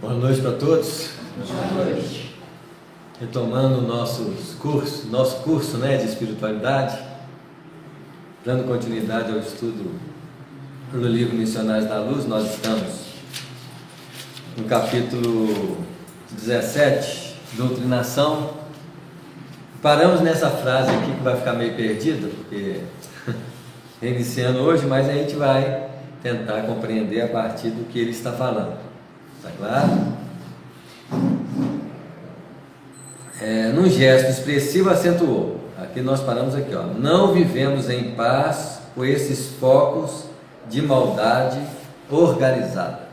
Boa noite para todos. Boa noite. Retomando o nosso curso de espiritualidade, dando continuidade ao estudo no livro Missionários da Luz, nós estamos no capítulo 17, Doutrinação. Paramos nessa frase aqui que vai ficar meio perdida, porque reiniciando hoje, mas a gente vai tentar compreender a partir do que ele está falando. Está claro? Num gesto expressivo acentuou. Aqui nós paramos aqui, ó. Não vivemos em paz com esses focos de maldade organizada.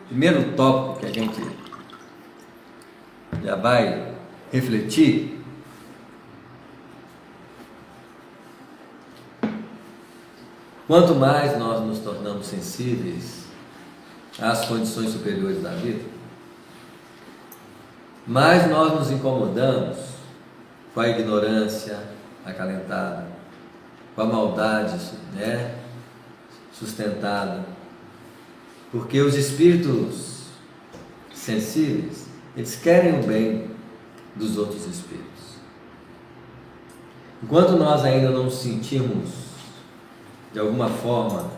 Primeiro tópico que a gente já vai refletir. Quanto mais nós nos tornamos sensíveis às condições superiores da vida, mais nós nos incomodamos com a ignorância acalentada, com a maldade, sustentada, porque os espíritos sensíveis, eles querem o bem dos outros espíritos. Enquanto nós ainda não sentimos, de alguma forma,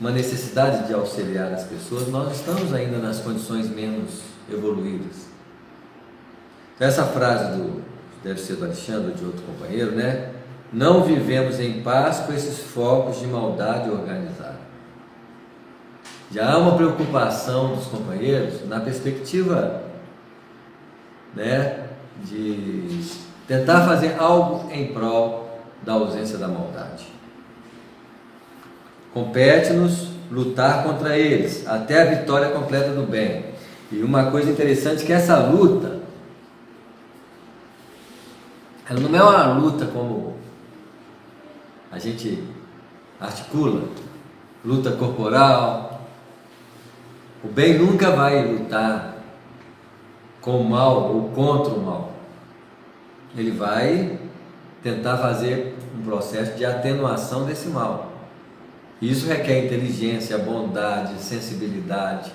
uma necessidade de auxiliar as pessoas, nós estamos ainda nas condições menos evoluídas. Essa frase deve ser do Alexandre ou de outro companheiro, Não vivemos em paz com esses focos de maldade organizada. Já há uma preocupação dos companheiros na perspectiva, de tentar fazer algo em prol da ausência da maldade. Compete-nos lutar contra eles, até a vitória completa do bem. E uma coisa interessante é que essa luta, ela não é uma luta como a gente articula, luta corporal. O bem nunca vai lutar com o mal ou contra o mal. Ele vai tentar fazer um processo de atenuação desse mal. Isso requer inteligência, bondade, sensibilidade,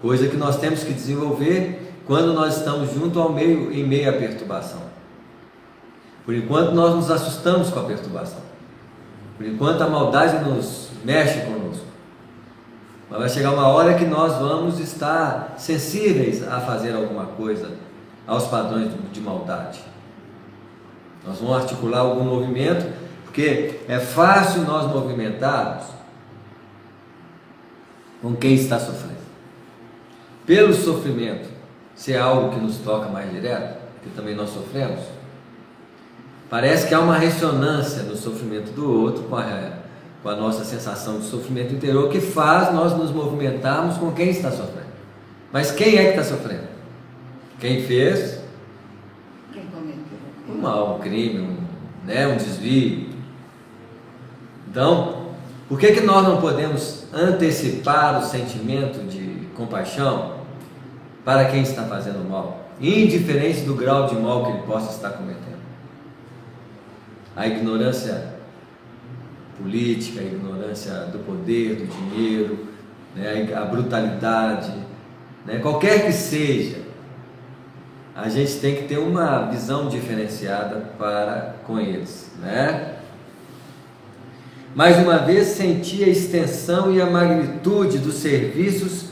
Coisa que nós temos que desenvolver quando nós estamos junto em meio à perturbação. Por enquanto nós nos assustamos com a perturbação. Por enquanto a maldade nos mexe conosco. Mas vai chegar uma hora que nós vamos estar sensíveis a fazer alguma coisa aos padrões de maldade. Nós vamos articular algum movimento, porque é fácil nós movimentarmos com quem está sofrendo. Pelo sofrimento ser algo que nos toca mais direto, que também nós sofremos, parece que há uma ressonância no sofrimento do outro com a nossa sensação de sofrimento interior, que faz nós nos movimentarmos com quem está sofrendo. Mas quem é que está sofrendo? Quem fez um mal, um crime, um desvio. Então, por que nós não podemos antecipar o sentimento de compaixão para quem está fazendo mal, indiferente do grau de mal que ele possa estar cometendo? A ignorância política, a ignorância do poder, do dinheiro, a brutalidade, qualquer que seja, a gente tem que ter uma visão diferenciada para com eles, Mais uma vez senti a extensão e a magnitude dos serviços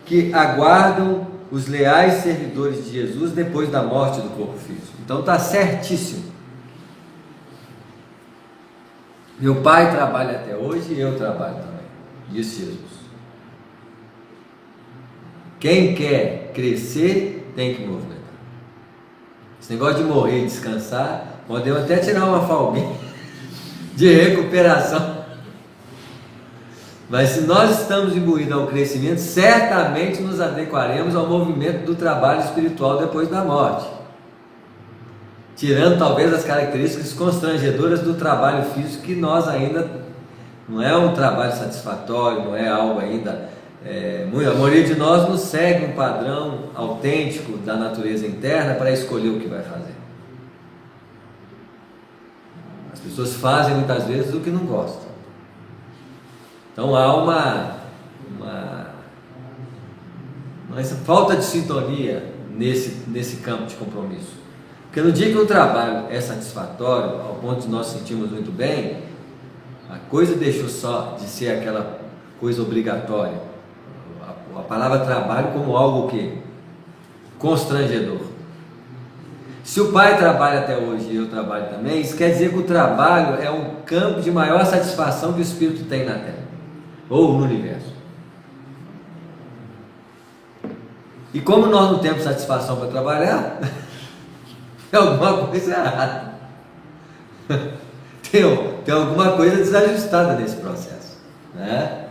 que aguardam os leais servidores de Jesus depois da morte do corpo físico. Então está certíssimo. Meu pai trabalha até hoje e eu trabalho também, disse Jesus. Quem quer crescer tem que movimentar. Esse negócio de morrer e descansar, podemos até tirar uma folguinha de recuperação. Mas se nós estamos imbuídos ao crescimento, certamente nos adequaremos ao movimento do trabalho espiritual depois da morte, tirando talvez as características constrangedoras do trabalho físico, que nós ainda não é um trabalho satisfatório, não é algo ainda. A maioria de nós não segue um padrão autêntico da natureza interna para escolher o que vai fazer. As pessoas fazem muitas vezes o que não gostam. Então há uma essa falta de sintonia nesse campo de compromisso. Porque no dia que o trabalho é satisfatório, ao ponto de nós sentirmos muito bem, a coisa deixou só de ser aquela coisa obrigatória. A palavra trabalho como algo que constrangedor. Se o pai trabalha até hoje e eu trabalho também, isso quer dizer que o trabalho é um campo de maior satisfação que o espírito tem na Terra ou no universo. E como nós não temos satisfação para trabalhar, tem alguma coisa errada. Tem alguma coisa desajustada nesse processo, né?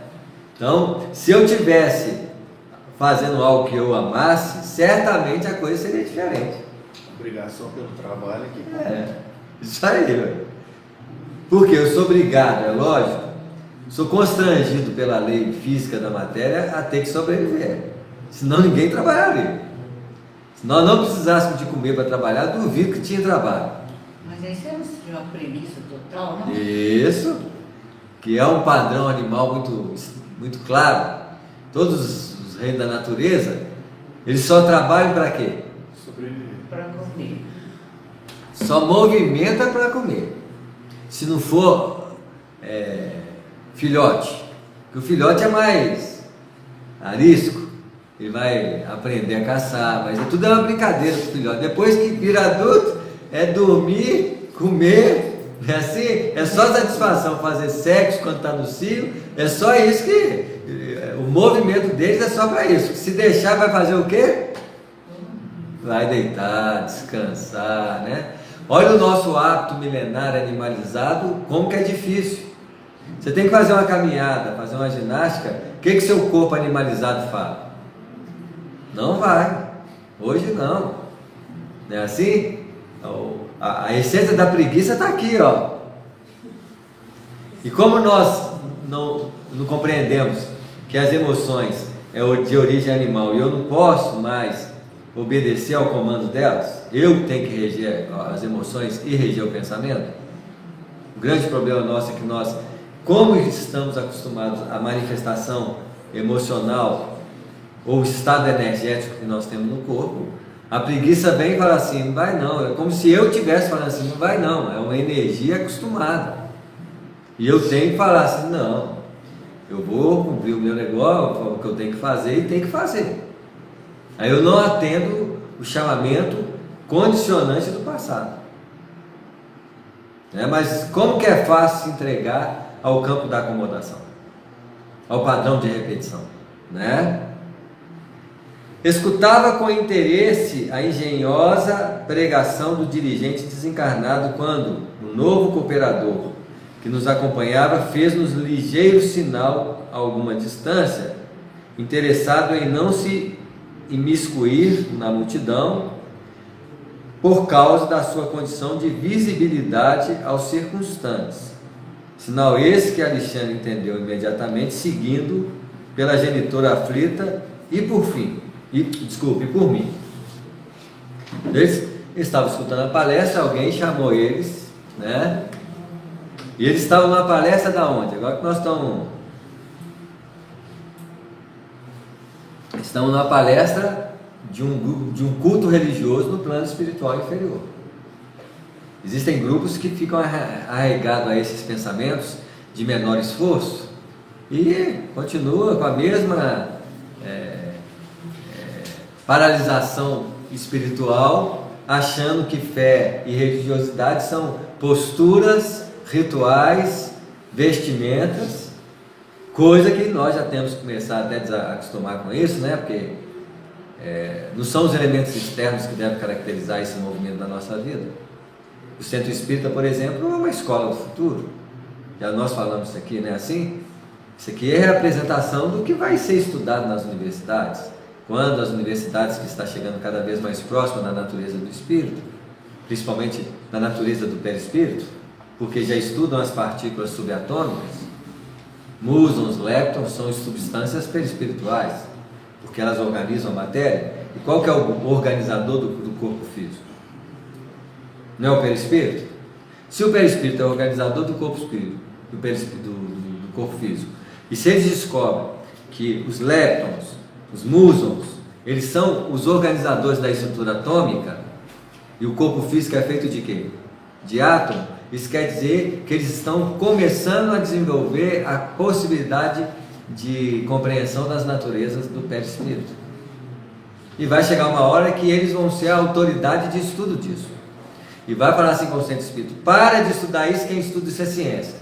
Então, se eu tivesse fazendo algo que eu amasse, certamente a coisa seria diferente. Obrigação pelo trabalho aqui. Isso aí, velho. Porque eu sou obrigado, é lógico, sou constrangido pela lei física da matéria a ter que sobreviver. Senão ninguém trabalharia. Se nós não precisássemos de comer para trabalhar, duvido que tinha trabalho. Mas aí você não uma premissa total, não? Isso, que é um padrão animal muito claro. Todos os reinos da natureza, eles só trabalham para quê? Sobreviver. Para comer. Só movimenta para comer. Se não for filhote, porque o filhote é mais arisco, ele vai aprender a caçar, mas tudo é uma brincadeira para o filhote. Depois que vira adulto, é dormir, comer, é assim, é só satisfação, fazer sexo quando está no cio, é só isso que o movimento deles é só para isso. Se deixar, vai fazer o quê? Vai deitar, descansar, né? Olha o nosso hábito milenar animalizado, como que é difícil. Você tem que fazer uma caminhada, fazer uma ginástica, o que seu corpo animalizado fala? Não vai, hoje não. Não é assim? A essência da preguiça está aqui, ó. E como nós não compreendemos que as emoções é de origem animal e eu não posso mais obedecer ao comando delas, eu tenho que reger as emoções e reger o pensamento. O grande problema nosso é que nós, como estamos acostumados à manifestação emocional ou estado energético que nós temos no corpo, a preguiça vem e fala assim, não vai não, é como se eu estivesse falando assim, não vai não, é uma energia acostumada, e eu tenho que falar assim, não, eu vou cumprir o meu negócio, o que eu tenho que fazer e tenho que fazer. Aí eu não atendo o chamamento condicionante do passado, né? Mas como que é fácil se entregar ao campo da acomodação, ao padrão de repetição, né? Escutava com interesse a engenhosa pregação do dirigente desencarnado quando o novo cooperador que nos acompanhava fez-nos ligeiro sinal a alguma distância, interessado em não se imiscuir na multidão por causa da sua condição de visibilidade aos circunstantes. Sinal esse que Alexandre entendeu imediatamente, seguindo pela genitora aflita e por mim. Eles estavam escutando a palestra, alguém chamou eles, né? E eles estavam na palestra da onde? Agora que nós estamos na palestra de um culto religioso no plano espiritual inferior. Existem grupos que ficam arraigados a esses pensamentos de menor esforço e continua com a mesma paralisação espiritual, achando que fé e religiosidade são posturas, rituais, vestimentas, coisa que nós já temos que começar até a acostumar com isso, né? Porque não são os elementos externos que devem caracterizar esse movimento da nossa vida. O Centro Espírita, por exemplo, é uma escola do futuro. Já nós falamos isso aqui, não é assim? Isso aqui é a representação do que vai ser estudado nas universidades. Quando as universidades que está chegando cada vez mais próximas da natureza do espírito, principalmente da natureza do perispírito, porque já estudam as partículas subatômicas, musons, leptons são substâncias perispirituais, porque elas organizam a matéria. E qual que é o organizador do corpo físico? Não é o perispírito? Se o perispírito é o organizador do corpo espírito, do corpo físico, e se eles descobrem que os leptons, os musons eles são os organizadores da estrutura atômica, e o corpo físico é feito de quê? De átomo. Isso quer dizer que eles estão começando a desenvolver a possibilidade de compreensão das naturezas do perispírito. E vai chegar uma hora que eles vão ser a autoridade de estudo disso. E vai falar assim com o centro espírita: para de estudar isso, quem estuda isso é ciência.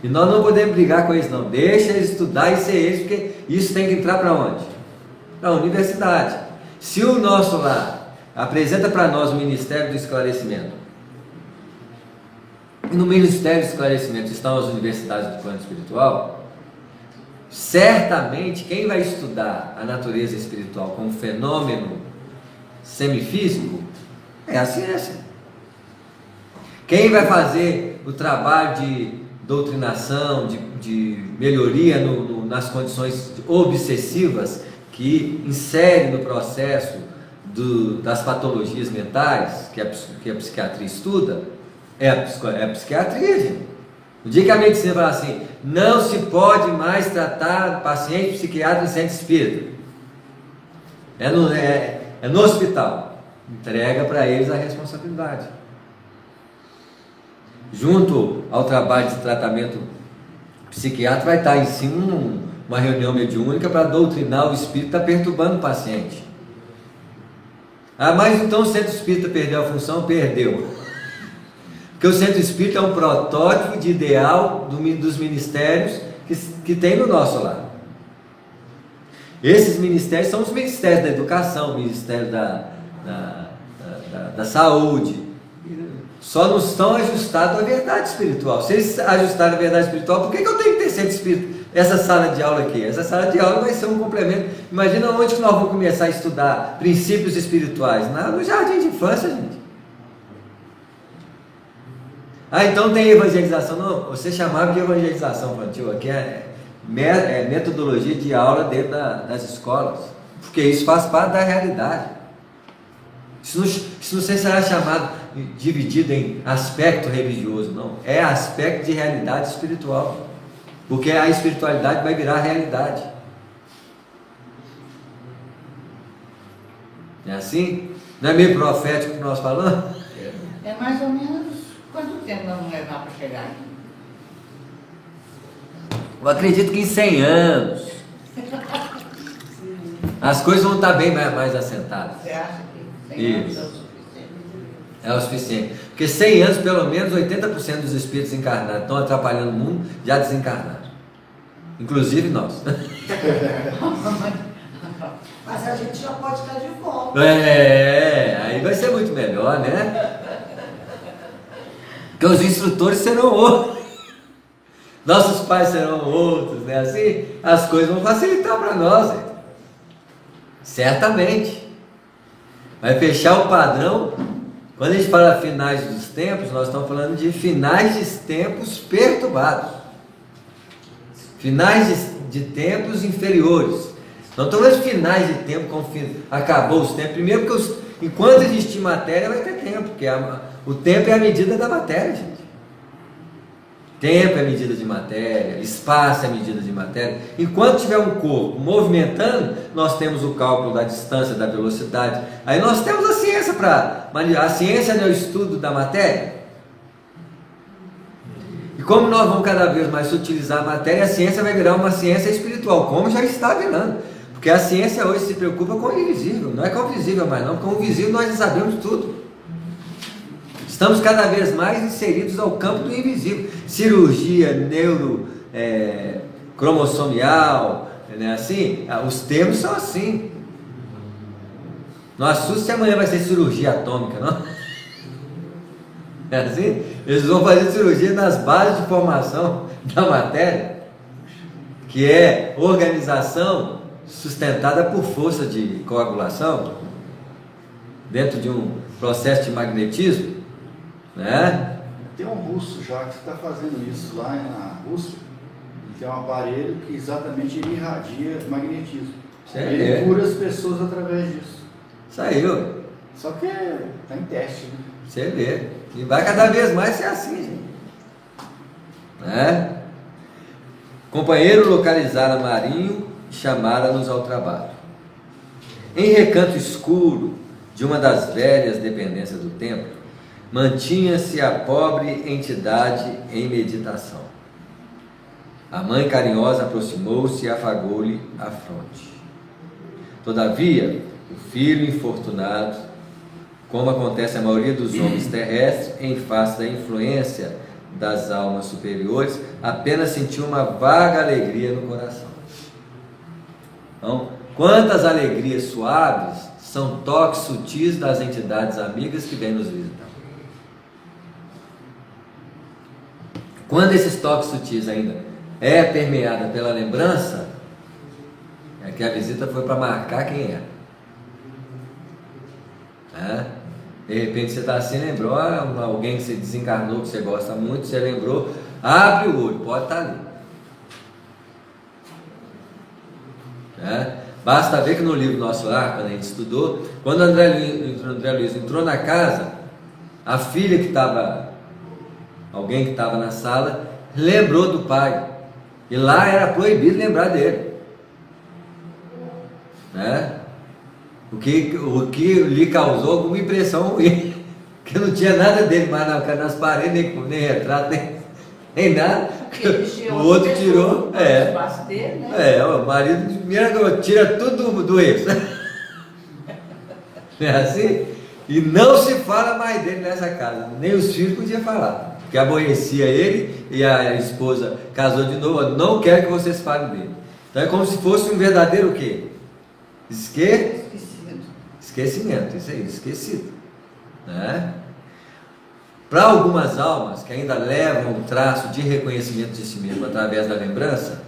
E nós não podemos brigar com eles não. Deixa eles estudar e ser eles, porque isso tem que entrar para onde? Para a universidade. Se o nosso lar apresenta para nós o Ministério do Esclarecimento, e no Ministério do Esclarecimento estão as universidades do plano espiritual, certamente quem vai estudar a natureza espiritual como fenômeno semifísico é a ciência. Quem vai fazer o trabalho de doutrinação, de melhoria nas condições obsessivas que insere no processo das patologias mentais que a psiquiatria estuda, é a psiquiatria, gente. No dia que a medicina fala assim, não se pode mais tratar paciente psiquiátrico em centro espírita, é no hospital, entrega para eles a responsabilidade. Junto ao trabalho de tratamento psiquiátrico vai estar em cima uma reunião mediúnica para doutrinar o espírito que está perturbando o paciente. Ah, mas então o centro espírita perdeu a função? Perdeu. Porque o centro espírita é um protótipo de ideal dos ministérios que tem no nosso lar. Esses ministérios são os ministérios da educação, o ministério da saúde. Só não estão ajustados à verdade espiritual. Se eles ajustarem a verdade espiritual, por que eu tenho que ter centro espírita? Essa sala de aula aqui. Essa sala de aula vai ser um complemento. Imagina onde que nós vamos começar a estudar princípios espirituais? No jardim de infância, gente. Ah, então tem evangelização. Não, você chamava de evangelização infantil. Aqui é metodologia de aula dentro das escolas. Porque isso faz parte da realidade. Isso não será chamado, dividido em aspecto religioso, não. É aspecto de realidade espiritual. Porque a espiritualidade vai virar realidade. É assim? Não é meio profético que nós falamos? É mais ou menos quanto tempo nós vamos levar para chegar aqui? Eu acredito que em 100 anos as coisas vão estar bem mais assentadas. Você acha que 100 anos Isso. é o suficiente? É o suficiente. Porque 100 anos, pelo menos 80% dos espíritos encarnados estão atrapalhando o mundo, já desencarnaram. Inclusive nós. Mas a gente já pode estar de volta. Aí vai ser muito melhor, né? Porque os instrutores serão outros. Nossos pais serão outros, né? Assim, as coisas vão facilitar para nós. Né? Certamente. Vai fechar o padrão. Quando a gente fala finais dos tempos, nós estamos falando de finais de tempos perturbados. Finais de tempos inferiores. Não estamos falando de finais de tempo, como acabou os tempos. Primeiro, porque enquanto existir matéria, vai ter tempo. Porque o tempo é a medida da matéria, gente. Tempo é medida de matéria, espaço é medida de matéria. Enquanto tiver um corpo movimentando, nós temos o cálculo da distância, da velocidade. Aí nós temos a ciência a ciência é o estudo da matéria. E como nós vamos cada vez mais utilizar a matéria, a ciência vai virar uma ciência espiritual, como já está virando. Porque a ciência hoje se preocupa com o invisível, não é com o visível mais não, com o visível nós já sabemos tudo. Estamos cada vez mais inseridos ao campo do invisível. Cirurgia, cromossomial, né? Assim, os termos são assim. Não assusta se amanhã vai ser cirurgia atômica, não? É assim? Eles vão fazer cirurgia nas bases de formação da matéria, que é organização sustentada por força de coagulação, dentro de um processo de magnetismo. Né? Tem um russo já que está fazendo isso lá na Rússia. Tem um aparelho que exatamente ele irradia magnetismo. Ele cura as pessoas através disso. Saiu. Só que está em teste, né? Você vê. E vai cada vez mais ser assim, gente. Né? Companheiro localizaram Marinho e chamaram-nos ao trabalho. Em recanto escuro de uma das velhas dependências do templo, mantinha-se a pobre entidade em meditação. A mãe carinhosa aproximou-se e afagou-lhe a fronte. Todavia, o filho infortunado, como acontece a maioria dos homens terrestres, em face da influência das almas superiores, apenas sentiu uma vaga alegria no coração. Então, quantas alegrias suaves são toques sutis das entidades amigas que vêm nos visitar. Quando esses toques sutis ainda é permeada pela lembrança, é que a visita foi para marcar quem é. De repente você está assim, lembrou alguém que você desencarnou, que você gosta muito, você lembrou, abre o olho, pode estar ali. Basta ver que no livro Nosso Lar, quando a gente estudou, quando André Luiz entrou na casa, a filha que estava, alguém que estava na sala, lembrou do pai, e lá era proibido lembrar dele, o que lhe causou alguma impressão ruim, que não tinha nada dele mais nas paredes, nem retrato, nem nada. O outro tirou, o espaço dele, né? O marido tira tudo do ex. Não é assim? E não se fala mais dele nessa casa, nem os filhos podiam falar, porque aborrecia ele, e a esposa casou de novo, não quero que vocês falem dele. Então é como se fosse um verdadeiro o quê? Esquecimento, isso aí, esquecido, Para algumas almas que ainda levam um traço de reconhecimento de si mesmo através da lembrança,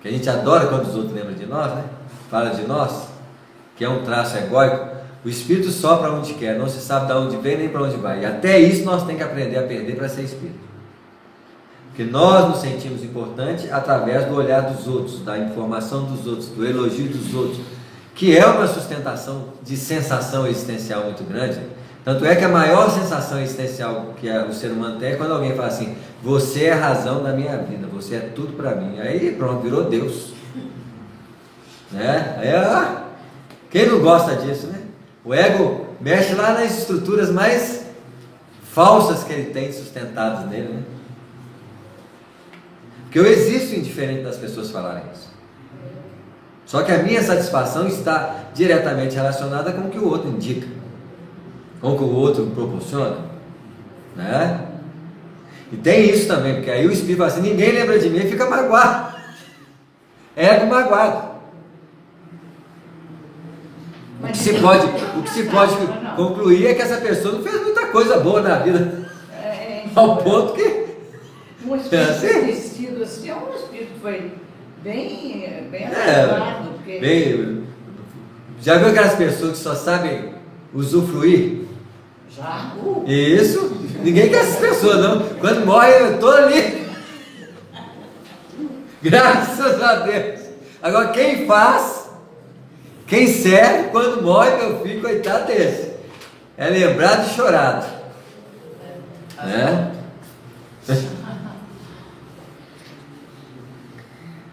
que a gente adora quando os outros lembram de nós, fala de nós, que é um traço egóico, o espírito sopra onde quer, não se sabe de onde vem nem para onde vai, e até isso nós temos que aprender a perder para ser espírito, porque nós nos sentimos importantes através do olhar dos outros, da informação dos outros, do elogio dos outros, que é uma sustentação de sensação existencial muito grande. Tanto é que a maior sensação existencial que o ser humano tem é quando alguém fala assim: você é a razão da minha vida, você é tudo para mim. Aí pronto, virou Deus, quem não gosta disso, O ego mexe lá nas estruturas mais falsas que ele tem sustentadas nele, Porque eu existo indiferente das pessoas falarem isso. Só que a minha satisfação está diretamente relacionada com o que o outro indica, com o que o outro proporciona, E tem isso também, porque aí o espírito fala assim: ninguém lembra de mim, e fica magoado, ego magoado. O que se pode concluir é que essa pessoa não fez muita coisa boa na vida, ao ponto que um espírito vestido assim é um espírito que foi bem adequado. Já viu aquelas pessoas que só sabem usufruir? Já? Isso, ninguém quer essas pessoas não. Quando morre eu estou ali, graças a Deus. Agora quem faz, quem serve, quando morre, meu filho, coitado desse, é lembrado e chorado,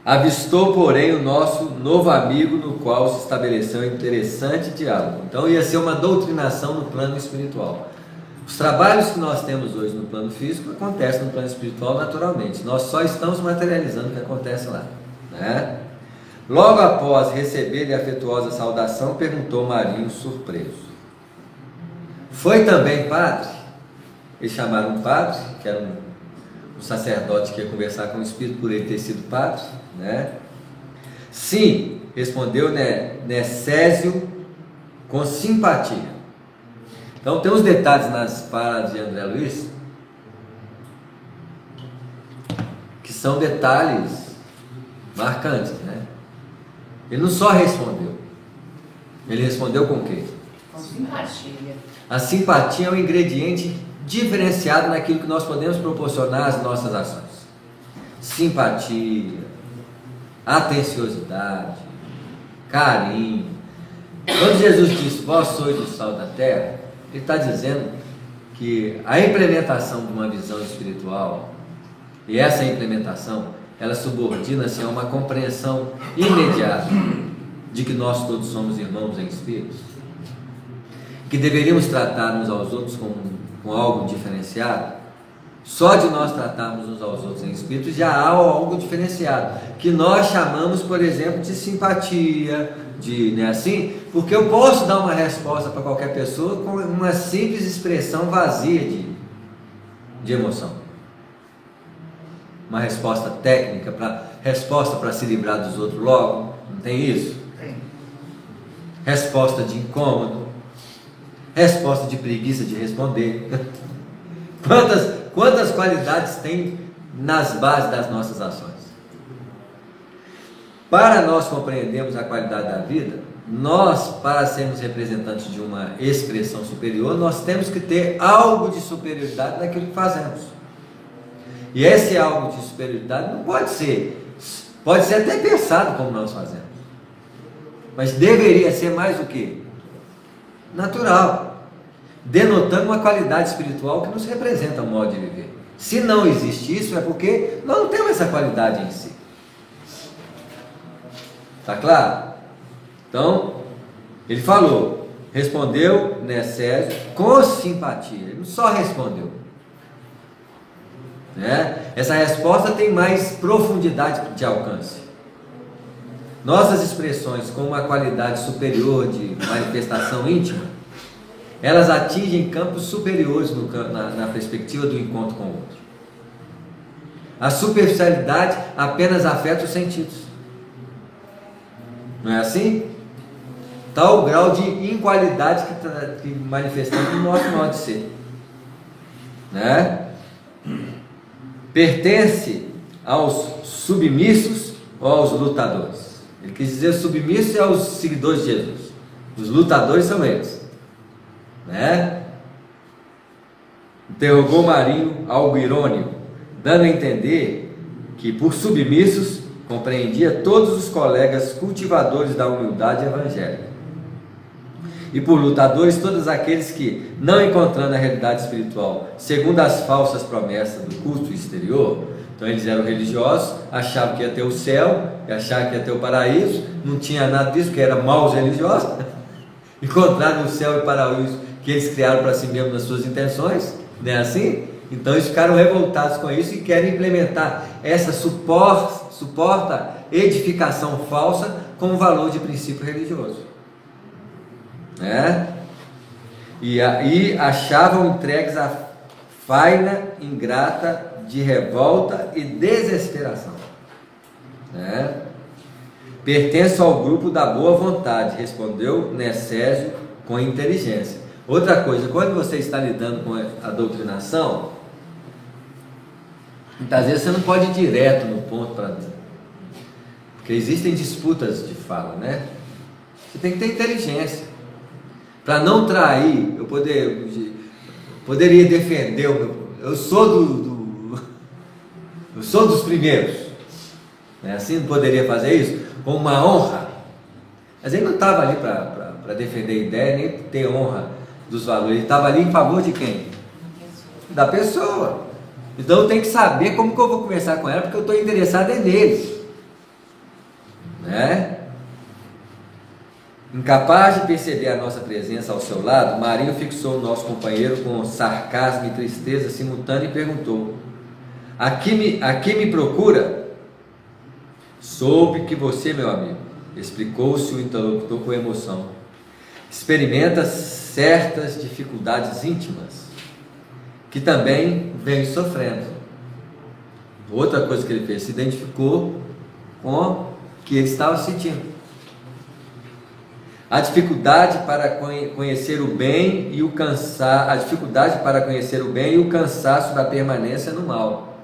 Avistou, porém, o nosso novo amigo, no qual se estabeleceu um interessante diálogo. Então ia ser uma doutrinação no plano espiritual. Os trabalhos que nós temos hoje no plano físico acontecem no plano espiritual naturalmente. Nós só estamos materializando o que acontece lá, Logo após receber-lhe a afetuosa saudação, perguntou Marinho surpreso: foi também padre? Eles chamaram um padre, que era um sacerdote que ia conversar com o espírito por ele ter sido padre, Sim, respondeu Necésio com simpatia. Então tem uns detalhes nas falas de André Luiz que são detalhes marcantes, Ele não só respondeu, ele respondeu com o quê? Com simpatia. A simpatia é um ingrediente diferenciado naquilo que nós podemos proporcionar às nossas ações. Simpatia, atenciosidade, carinho. Quando Jesus disse: vós sois o sal da terra, ele está dizendo que a implementação de uma visão espiritual, e essa implementação, ela subordina-se a uma compreensão imediata de que nós todos somos irmãos em espírito? Que deveríamos tratar uns aos outros com algo diferenciado? Só de nós tratarmos uns aos outros em espírito já há algo diferenciado, que nós chamamos, por exemplo, de simpatia, né, assim, porque eu posso dar uma resposta para qualquer pessoa com uma simples expressão vazia de emoção. Uma resposta técnica, resposta para se livrar dos outros logo, não tem isso? Tem. Resposta de incômodo, resposta de preguiça de responder. Quantas qualidades tem nas bases das nossas ações? Para nós compreendermos a qualidade da vida, nós, para sermos representantes de uma expressão superior, nós temos que ter algo de superioridade naquilo que fazemos. E esse algo de superioridade não pode ser até pensado como nós fazemos, mas deveria ser mais o que? Natural, denotando uma qualidade espiritual que nos representa o modo de viver. Se não existe isso, é porque nós não temos essa qualidade em si. Está claro? Então, ele falou, respondeu Necésio com simpatia. Ele não só respondeu, né? Essa resposta tem mais profundidade de alcance. Nossas expressões com uma qualidade superior de manifestação íntima, elas atingem campos superiores na perspectiva do encontro com o outro. A superficialidade apenas afeta os sentidos. Não é assim? Tal grau de inqualidade que manifestamos no nosso modo de ser, né? Pertence aos submissos ou aos lutadores? Ele quis dizer submissos é aos seguidores de Jesus. Os lutadores são eles, né? Interrogou Marinho, algo irônico, dando a entender que por submissos compreendia todos os colegas cultivadores da humildade evangélica, e por lutadores todos aqueles que, não encontrando a realidade espiritual segundo as falsas promessas do culto exterior, então eles eram religiosos, achavam que ia ter o céu, achavam que ia ter o paraíso, não tinha nada disso, que eram maus religiosos, encontraram o céu e o paraíso que eles criaram para si mesmos nas suas intenções, não é assim? Então eles ficaram revoltados com isso e querem implementar essa suporta edificação falsa com valor de princípio religioso, né? E aí achavam entregues a faina ingrata de revolta e desesperação, né? Pertenço ao grupo da boa vontade, respondeu Necésio com inteligência. Outra coisa, quando você está lidando com a doutrinação, muitas vezes você não pode ir direto no ponto, porque existem disputas de fala, né? Você tem que ter inteligência para não trair. Eu poderia defender eu sou eu sou dos primeiros, né? Assim, não poderia fazer isso com uma honra, mas ele não estava ali para defender a ideia, nem ter honra dos valores. Ele estava ali em favor de quem? Da pessoa. Então eu tenho que saber como que eu vou conversar com ela, porque eu estou interessado neles, né? Incapaz de perceber a nossa presença ao seu lado, Marinho fixou o nosso companheiro com sarcasmo e tristeza simultânea e perguntou: aqui me procura? Soube que você, meu amigo, explicou-se o interlocutor com emoção, experimenta certas dificuldades íntimas que também vem sofrendo. Outra coisa que ele fez, se identificou com o que ele estava sentindo. A dificuldade para conhecer o bem e o cansaço da permanência no mal.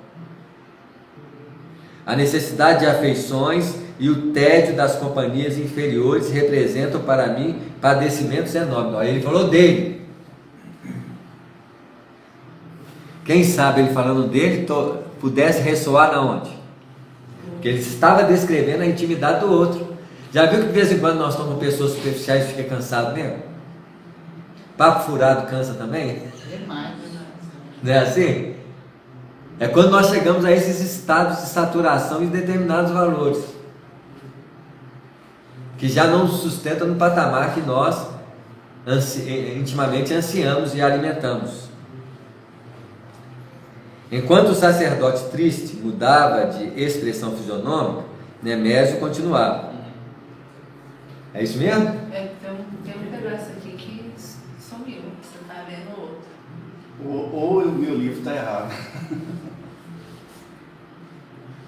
A necessidade de afeições e o tédio das companhias inferiores representam para mim padecimentos enormes. Aí ele falou dele. Quem sabe ele falando dele pudesse ressoar na onde? Porque ele estava descrevendo a intimidade do outro. Já viu que de vez em quando nós estamos com pessoas superficiais e fica cansado mesmo? Papo furado cansa também? Demais. Não é assim? É quando nós chegamos a esses estados de saturação em determinados valores. que já não nos sustenta no patamar que nós intimamente ansiamos e alimentamos. Enquanto o sacerdote triste mudava de expressão fisionômica, Nemésio continuava. É isso mesmo? Tem um pedaço aqui que sumiu, você está vendo outro. Ou o meu livro está errado.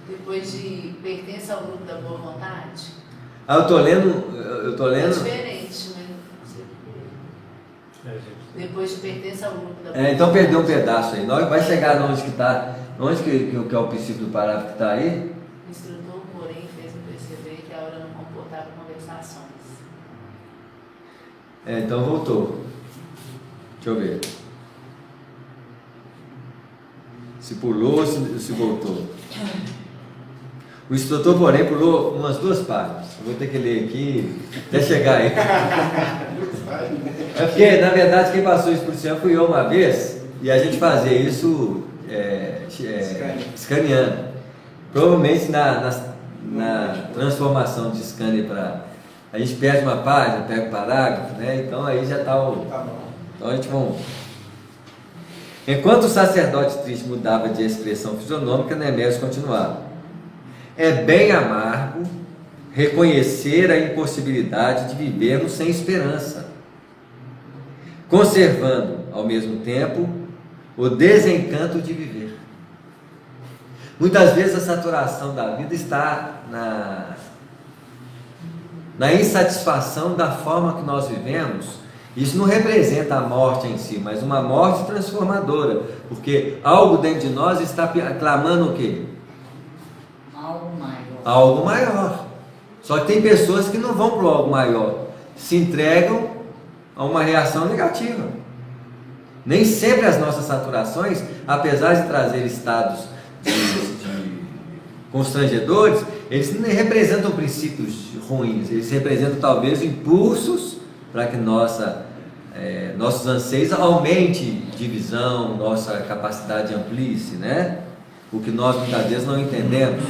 Depois de pertence ao grupo da boa vontade. Eu tô lendo. É diferente, né? Depois de pertence ao grupo da boa vontade. Então perdeu um pedaço aí. Vai chegar onde que está. Onde que é o princípio do parágrafo que está aí? O instrutor, porém, fez-me perceber que a hora não comportava conversações. Então voltou. Deixa eu ver. Se pulou, se voltou. O instrutor, porém, pulou umas 2 páginas. Eu vou ter que ler aqui até chegar aí. É porque, na verdade, quem passou isso por cima fui eu uma vez, e a gente fazia isso escaneando. Provavelmente na transformação de scanner para... A gente perde uma página, pega o parágrafo, né? Então aí já está o... Então a gente vai... Enquanto o sacerdote triste mudava de expressão fisionômica, Nemésio continuava. É bem amargo reconhecer a impossibilidade de vivermos sem esperança, conservando, ao mesmo tempo, o desencanto de viver. Muitas vezes a saturação da vida está na insatisfação da forma que nós vivemos. Isso não representa a morte em si, mas uma morte transformadora, porque algo dentro de nós está clamando o quê? Algo maior. Algo maior. Só que tem pessoas que não vão para o algo maior, se entregam a uma reação negativa. Nem sempre as nossas saturações, apesar de trazer estados de constrangedores, eles não representam princípios ruins, eles representam talvez impulsos para que nossos anseios aumente de visão, nossa capacidade amplie-se, né? O que nós muitas vezes não entendemos.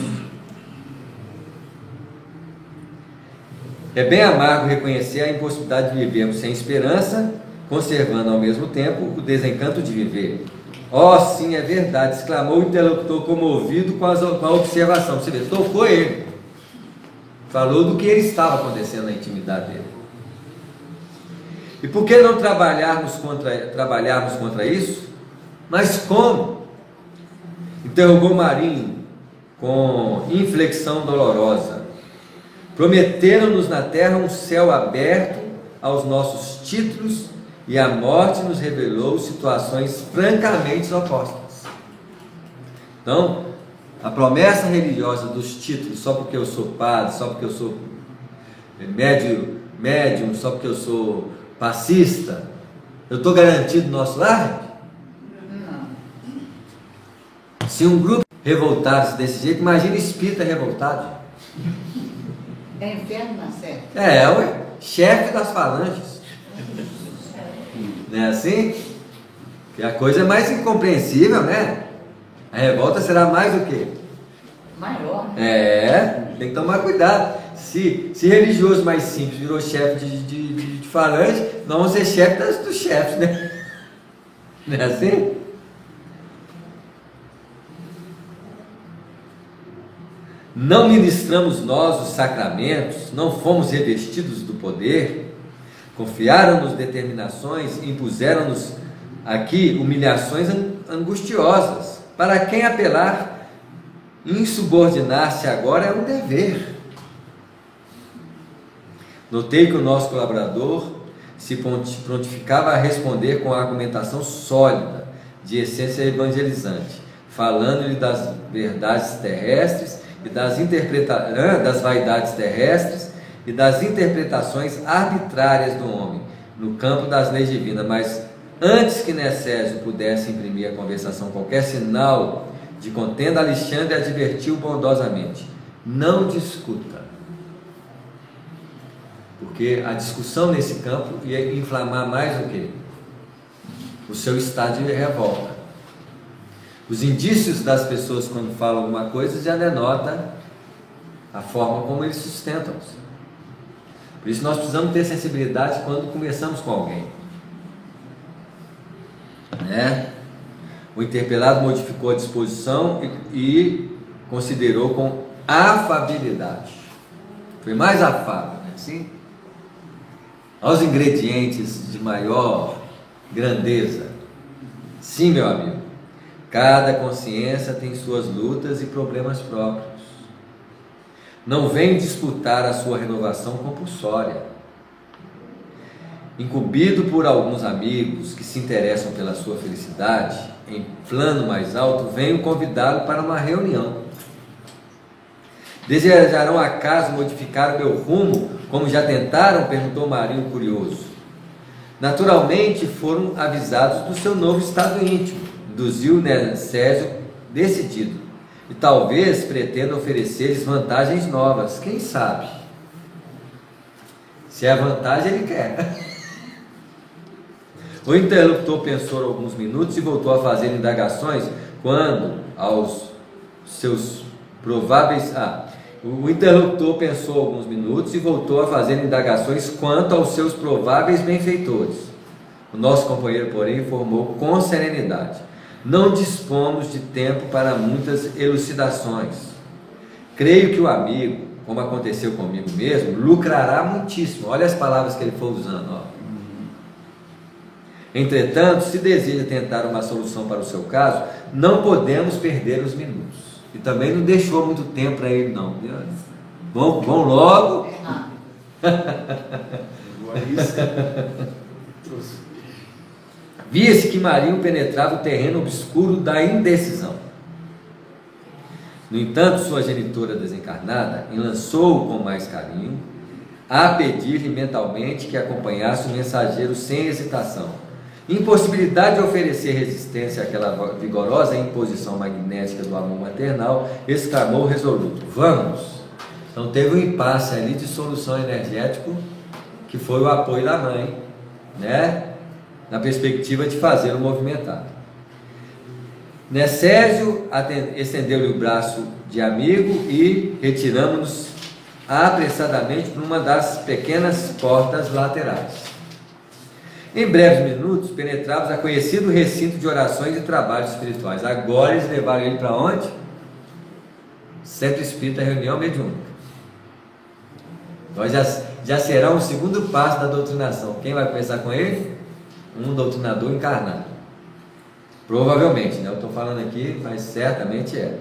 É bem amargo reconhecer a impossibilidade de vivermos sem esperança, conservando ao mesmo tempo o desencanto de viver. Sim, é verdade, exclamou o interlocutor comovido com a observação. Você vê, tocou ele. Falou do que ele estava acontecendo na intimidade dele. E por que não trabalharmos contra isso? Mas como? Interrogou Marinho com inflexão dolorosa. Prometeram-nos na terra um céu aberto aos nossos títulos, e a morte nos revelou situações francamente opostas. Então, a promessa religiosa dos títulos, só porque eu sou padre, só porque eu sou médium, só porque eu sou passista, eu estou garantido no nosso lar? Não. Se um grupo revoltasse desse jeito, imagina espírita revoltado. É inferno na série. Ué, chefe das falanges. Não é assim? Que a coisa é mais incompreensível, né? A revolta será mais o quê? Maior. Tem que tomar cuidado. Se religioso mais simples virou chefe de falange, nós vamos ser chefe dos chefes, né? Não é assim? Não ministramos nós os sacramentos, não fomos revestidos do poder, confiaram-nos determinações, impuseram-nos aqui humilhações angustiosas. Para quem apelar, insubordinar-se agora é um dever. Notei que o nosso colaborador se prontificava a responder com a argumentação sólida, de essência evangelizante, falando-lhe das verdades terrestres e das vaidades terrestres e das interpretações arbitrárias do homem no campo das leis divinas. Mas antes que Necésio pudesse imprimir à conversação qualquer sinal de contenda, Alexandre advertiu bondosamente: não discuta, porque a discussão nesse campo ia inflamar mais o quê? O seu estado de revolta. Os indícios das pessoas quando falam alguma coisa já denota a forma como eles sustentam-se. Por isso nós precisamos ter sensibilidade quando conversamos com alguém, né? O interpelado modificou a disposição e considerou com afabilidade. Foi mais afável, né? Sim? Aos ingredientes de maior grandeza. Sim, meu amigo. Cada consciência tem suas lutas e problemas próprios. Não vem disputar a sua renovação compulsória. Incumbido por alguns amigos que se interessam pela sua felicidade, em plano mais alto, venho convidá-lo para uma reunião. Desejarão acaso modificar o meu rumo, como já tentaram? Perguntou Marinho curioso. Naturalmente foram avisados do seu novo estado íntimo, induziu Césio decidido, e talvez pretenda oferecer-lhes vantagens novas, quem sabe? Se é vantagem, ele quer. O interlocutor pensou alguns minutos e voltou a fazer indagações quando aos seus prováveis... O interlocutor pensou alguns minutos e voltou a fazer indagações quanto aos seus prováveis benfeitores. O nosso companheiro, porém, informou com serenidade: não dispomos de tempo para muitas elucidações. Creio que o amigo, como aconteceu comigo mesmo, lucrará muitíssimo. Olha as palavras que ele foi usando, ó. Entretanto, se deseja tentar uma solução para o seu caso, não podemos perder os minutos. E também não deixou muito tempo para ele, não. Vão logo. Via-se que Marinho penetrava o terreno obscuro da indecisão. No entanto, sua genitora desencarnada enlaçou-o com mais carinho, a pedir-lhe mentalmente que acompanhasse o mensageiro sem hesitação. Impossibilidade de oferecer resistência àquela vigorosa imposição magnética do amor maternal, exclamou resoluto: vamos! Então teve um impasse ali de solução energético, que foi o apoio da mãe, né? Na perspectiva de fazer o movimentado. Césio estendeu-lhe o braço de amigo e retiramos-nos apressadamente por uma das pequenas portas laterais. Em breves minutos, penetrávamos a conhecido recinto de orações e trabalhos espirituais. Agora eles levaram ele para onde? Centro Espírita, reunião mediúnica. Então já será um segundo passo da doutrinação. Quem vai conversar com ele? Um doutrinador encarnado. Provavelmente, né? Eu estou falando aqui, mas certamente é.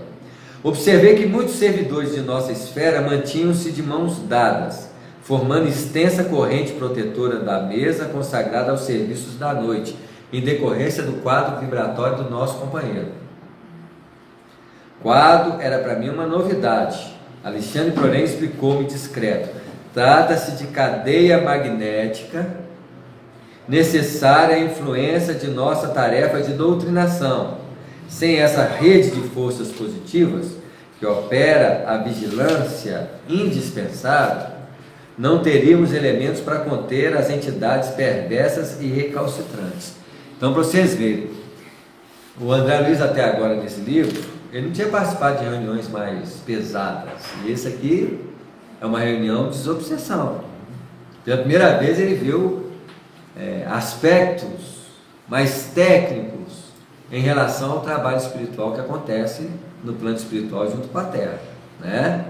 Observei que muitos servidores de nossa esfera mantinham-se de mãos dadas, formando extensa corrente protetora da mesa consagrada aos serviços da noite, em decorrência do quadro vibratório do nosso companheiro. Quadro era para mim uma novidade. Alexandre, porém, explicou-me discreto: trata-se de cadeia magnética necessária à influência de nossa tarefa de doutrinação. Sem essa rede de forças positivas que opera a vigilância indispensável, não teríamos elementos para conter as entidades perversas e recalcitrantes. Então, para vocês verem, o André Luiz até agora nesse livro, ele não tinha participado de reuniões mais pesadas, e esse aqui é uma reunião de desobsessão. Pela primeira vez ele viu aspectos mais técnicos em relação ao trabalho espiritual que acontece no plano espiritual junto com a Terra, né?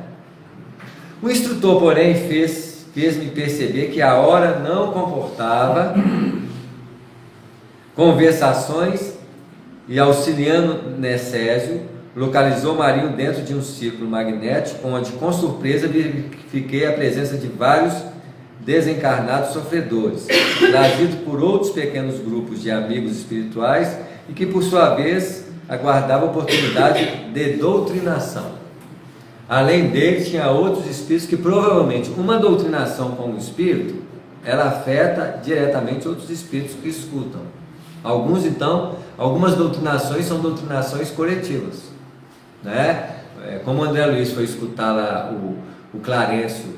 O instrutor, porém, fez-me perceber que a hora não comportava conversações e, auxiliando Césio, localizou Marinho dentro de um círculo magnético, onde com surpresa verifiquei a presença de vários desencarnados sofredores, trazidos por outros pequenos grupos de amigos espirituais e que, por sua vez, aguardavam oportunidade de doutrinação. Além dele, tinha outros espíritos que provavelmente uma doutrinação com o espírito, ela afeta diretamente outros espíritos que escutam. Algumas doutrinações são doutrinações coletivas, né? Como o André Luiz foi escutar lá o Clarencio,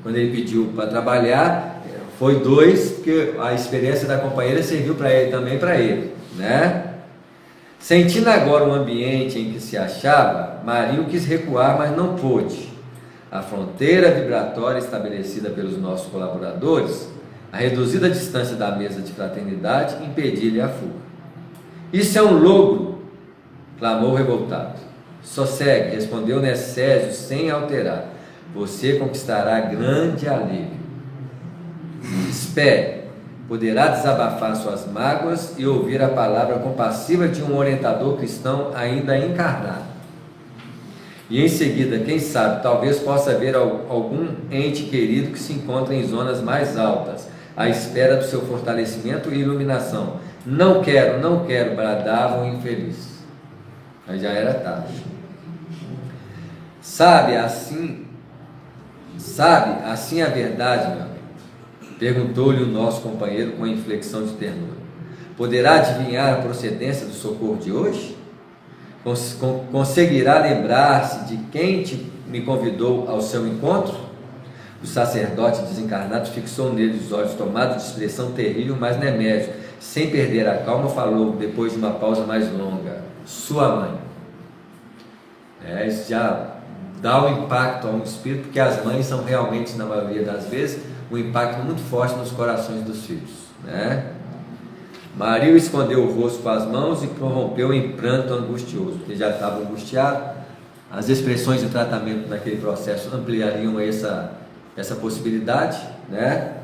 quando ele pediu para trabalhar, foi 2, porque a experiência da companheira serviu para ele também, para ele, né? Sentindo agora o ambiente em que se achava, Marinho quis recuar, mas não pôde. a fronteira vibratória estabelecida pelos nossos colaboradores, a reduzida distância da mesa de fraternidade, impedir-lhe a fuga. Isso é um logro, clamou revoltado. Sossegue, respondeu Necésio sem alterar. Você conquistará grande alívio. Espere, poderá desabafar suas mágoas e ouvir a palavra compassiva de um orientador cristão ainda encarnado. E em seguida, quem sabe, talvez possa haver algum ente querido que se encontra em zonas mais altas, à espera do seu fortalecimento e iluminação. Não quero, bradava o infeliz. Mas já era tarde. Sabe assim a verdade, meu amigo? Perguntou-lhe o nosso companheiro com inflexão de ternura. Poderá adivinhar a procedência do socorro de hoje? Conseguirá lembrar-se de quem me convidou ao seu encontro? O sacerdote desencarnado fixou nele os olhos, tomado de expressão terrível, mas Nemésio, sem perder a calma, falou, depois de uma pausa mais longa: sua mãe. Isso já dá um impacto a um espírito, porque as mães são realmente, na maioria das vezes, um impacto muito forte nos corações dos filhos, né? Maria escondeu o rosto com as mãos e prorrompeu em pranto angustioso, porque já estava angustiado. As expressões de tratamento naquele processo ampliariam essa possibilidade, né?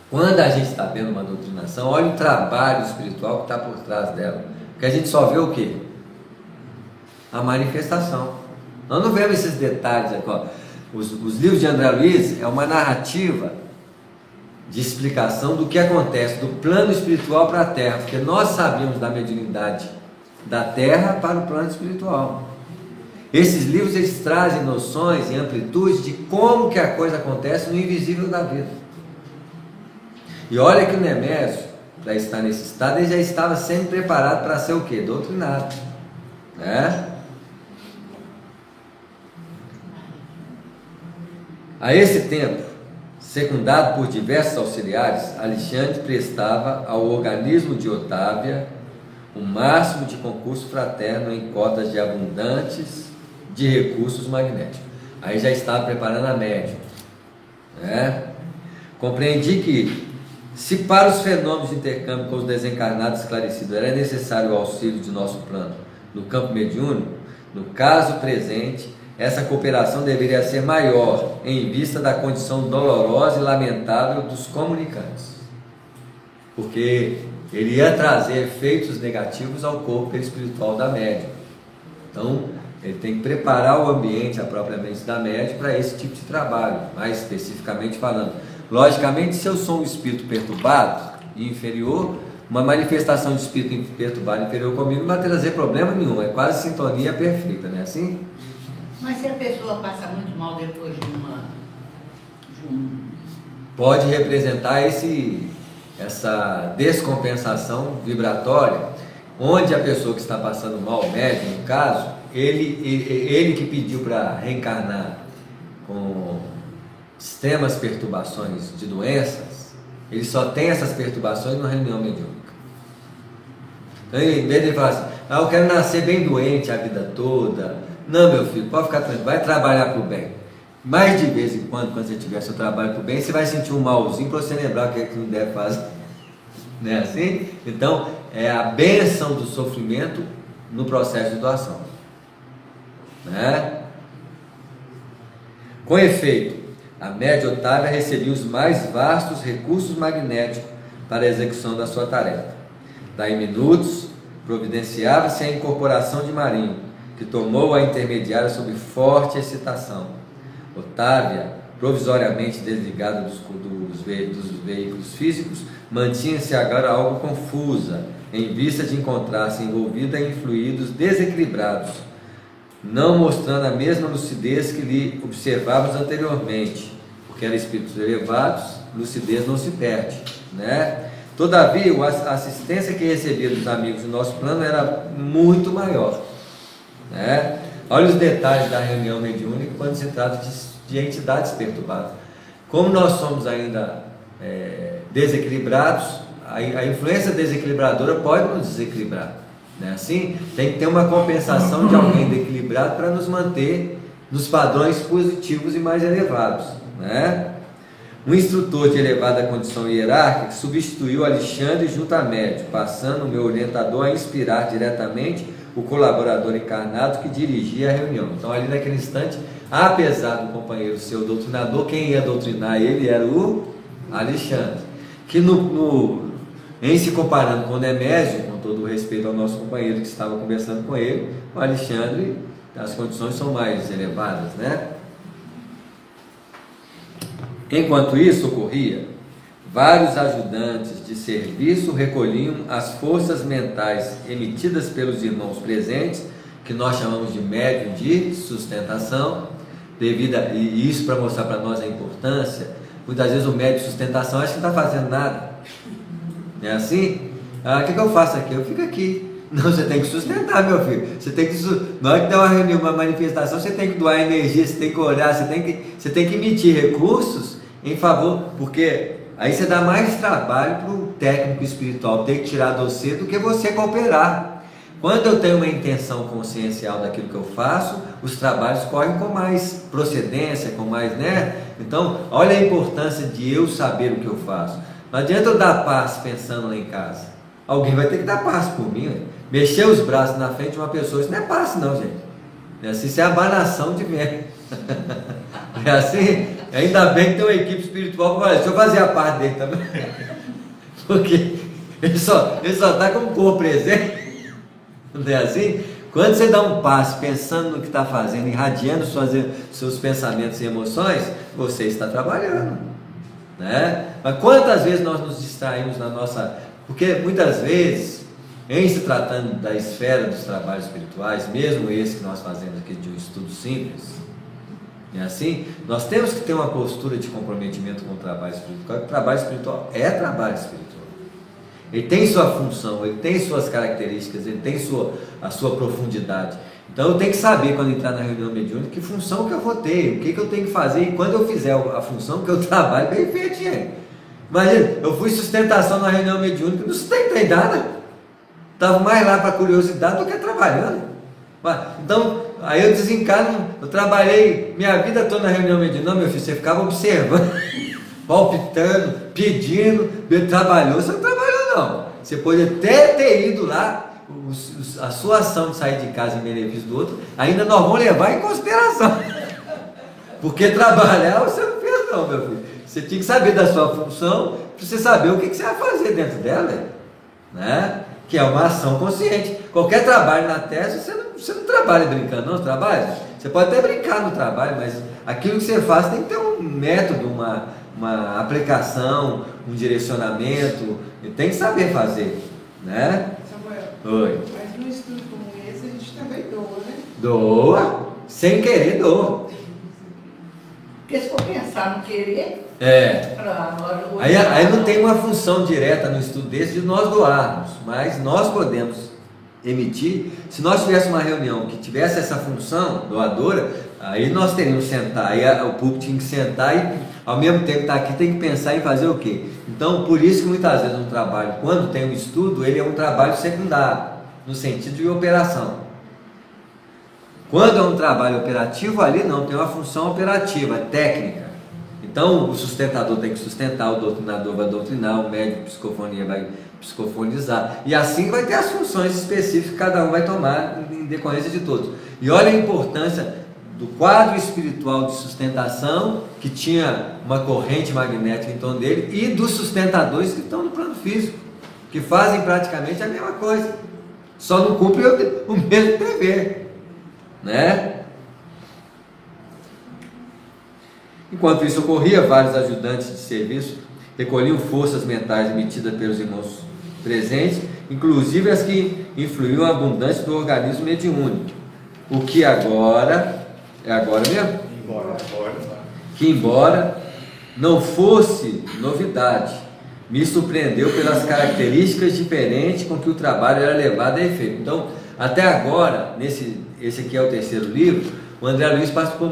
Quando a gente está vendo uma doutrinação, olha o trabalho espiritual que está por trás dela, porque a gente só vê o quê? A manifestação. Nós não vemos esses detalhes aqui, ó. Os livros de André Luiz é uma narrativa de explicação do que acontece do plano espiritual para a Terra, porque nós sabemos da mediunidade da Terra para o plano espiritual. Esses livros, eles trazem noções e amplitudes de como que a coisa acontece no invisível da vida. E olha que o Nemésio, para estar nesse estado, ele já estava sendo preparado para ser o quê? Doutrinado, né? A esse tempo, secundado por diversos auxiliares, Alexandre prestava ao organismo de Otávia o máximo de concurso fraterno em cotas de abundantes de recursos magnéticos. Aí já estava preparando a médium, né? Compreendi que, se para os fenômenos de intercâmbio com os desencarnados esclarecidos era necessário o auxílio de nosso plano no campo mediúnico, no caso presente, essa cooperação deveria ser maior em vista da condição dolorosa e lamentável dos comunicantes, porque ele ia trazer efeitos negativos ao corpo espiritual da médium. Então, ele tem que preparar o ambiente, a própria mente da médium, para esse tipo de trabalho, mais especificamente falando. Logicamente, se eu sou um espírito perturbado e inferior, uma manifestação de espírito perturbado e inferior comigo não vai trazer problema nenhum, é quase sintonia perfeita, não é assim? Mas se a pessoa passa muito mal depois de pode representar essa descompensação vibratória, onde a pessoa que está passando mal, o médium no caso, ele que pediu para reencarnar com extremas perturbações de doenças, ele só tem essas perturbações na reunião mediúnica. Então, em vez de ele falar assim, eu quero nascer bem doente a vida toda, não, meu filho, pode ficar tranquilo, vai trabalhar para o bem. Mas de vez em quando você tiver seu trabalho para o bem, você vai sentir um malzinho para você lembrar o que é que não deve fazer. Não é assim? Então, é a bênção do sofrimento no processo de doação, né? Com efeito, a média Otávia recebia os mais vastos recursos magnéticos para a execução da sua tarefa. Daí minutos, providenciava-se a incorporação de Marinho, que tomou a intermediária sob forte excitação. Otávia, provisoriamente desligada dos veículos físicos, mantinha-se agora algo confusa, em vista de encontrar-se envolvida em fluidos desequilibrados, não mostrando a mesma lucidez que lhe observávamos anteriormente, porque eram espíritos elevados, lucidez não se perde, né? Todavia, a assistência que recebia dos amigos do nosso plano era muito maior, né? Olha os detalhes da reunião mediúnica quando se trata de entidades perturbadas. Como nós somos ainda desequilibrados, a influência desequilibradora pode nos desequilibrar, Não é assim? Tem que ter uma compensação de alguém equilibrado para nos manter nos padrões positivos e mais elevados, né? Um instrutor de elevada condição hierárquica substituiu Alexandre junto a médio, passando o meu orientador a inspirar diretamente o colaborador encarnado que dirigia a reunião. Então, ali naquele instante, apesar do companheiro ser o doutrinador, quem ia doutrinar ele era o Alexandre, que em se comparando com o Nemésio, com todo o respeito ao nosso companheiro que estava conversando com ele, o Alexandre, as condições são mais elevadas, né? Enquanto isso ocorria, vários ajudantes de serviço recolhiam as forças mentais emitidas pelos irmãos presentes, que nós chamamos de médium de sustentação, e isso para mostrar para nós a importância. Muitas vezes o médium de sustentação acha que não está fazendo nada, não é assim? O que eu faço aqui? Eu fico aqui. Não, você tem que sustentar, meu filho. Você tem que, na hora que der uma reunião, uma manifestação, você tem que doar energia, você tem que orar, você tem que emitir recursos em favor, porque aí você dá mais trabalho para o técnico espiritual ter que tirar de você do que você cooperar. Quando eu tenho uma intenção consciencial daquilo que eu faço, os trabalhos correm com mais procedência, com mais, né? Então, olha a importância de eu saber o que eu faço. Não adianta eu dar paz pensando lá em casa. Alguém vai ter que dar paz por mim, né? Mexer os braços na frente de uma pessoa, isso não é paz não, gente. Não é assim, isso é abanação de merda. É assim, ainda bem que tem uma equipe espiritual para fazer. Deixa eu fazer a parte dele também. Porque ele só está com o corpo presente. Não é assim? Quando você dá um passo pensando no que está fazendo, irradiando seus pensamentos e emoções, você está trabalhando, né? Mas quantas vezes nós nos distraímos na nossa... Porque muitas vezes, em se tratando da esfera dos trabalhos espirituais, mesmo esse que nós fazemos aqui de um estudo simples, é assim, nós temos que ter uma postura de comprometimento com o trabalho espiritual. O trabalho espiritual é trabalho espiritual. Ele tem sua função, ele tem suas características, ele tem a sua profundidade. Então eu tenho que saber, quando entrar na reunião mediúnica, que função que eu vou ter, o que eu tenho que fazer, e quando eu fizer a função que eu trabalho bem feitinho. Imagina, eu fui sustentação na reunião mediúnica, não sustentei nada. Estava mais lá para curiosidade do que trabalhando. Então, aí eu desencarno, eu trabalhei minha vida toda na reunião mediúnica. Não, meu filho, você ficava observando, palpitando, pedindo, ele trabalhou, você não trabalhou não. Você pode até ter ido lá, a sua ação de sair de casa em benefício do outro, ainda nós vamos levar em consideração. Porque trabalhar você não fez não, meu filho. Você tinha que saber da sua função, para você saber o que você vai fazer dentro dela, né? Que é uma ação consciente. Qualquer trabalho na Terra, você não trabalha brincando, não trabalha. Você pode até brincar no trabalho, mas aquilo que você faz tem que ter um método, uma aplicação, um direcionamento, e tem que saber fazer, né? Samuel, oi. Mas num estudo como esse, a gente também doa, né? Doa, sem querer doa. Porque se for pensar no querer, aí não tem uma função direta no estudo desse de nós doarmos, mas nós podemos emitir. Se nós tivéssemos uma reunião que tivesse essa função doadora, aí nós teríamos que sentar, aí o público tinha que sentar e ao mesmo tempo que está aqui tem que pensar em fazer o quê? Então por isso que muitas vezes um trabalho, quando tem um estudo, ele é um trabalho secundário, no sentido de operação. Quando é um trabalho operativo, ali não, tem uma função operativa, técnica. Então o sustentador tem que sustentar, o doutrinador vai doutrinar, o médium de psicofonia vai psicofonizar, e assim vai ter as funções específicas que cada um vai tomar em decorrência de todos. E olha a importância do quadro espiritual de sustentação, que tinha uma corrente magnética em torno dele, e dos sustentadores que estão no plano físico, que fazem praticamente a mesma coisa, só não cumprem o mesmo dever, né? Enquanto isso ocorria, vários ajudantes de serviço recolhiam forças mentais emitidas pelos irmãos presentes, inclusive as que influíam a abundância do organismo mediúnico. O que agora, é agora mesmo? Que embora não fosse novidade, me surpreendeu pelas características diferentes com que o trabalho era levado a efeito. Então, até agora, esse aqui é o terceiro livro, o André Luiz participou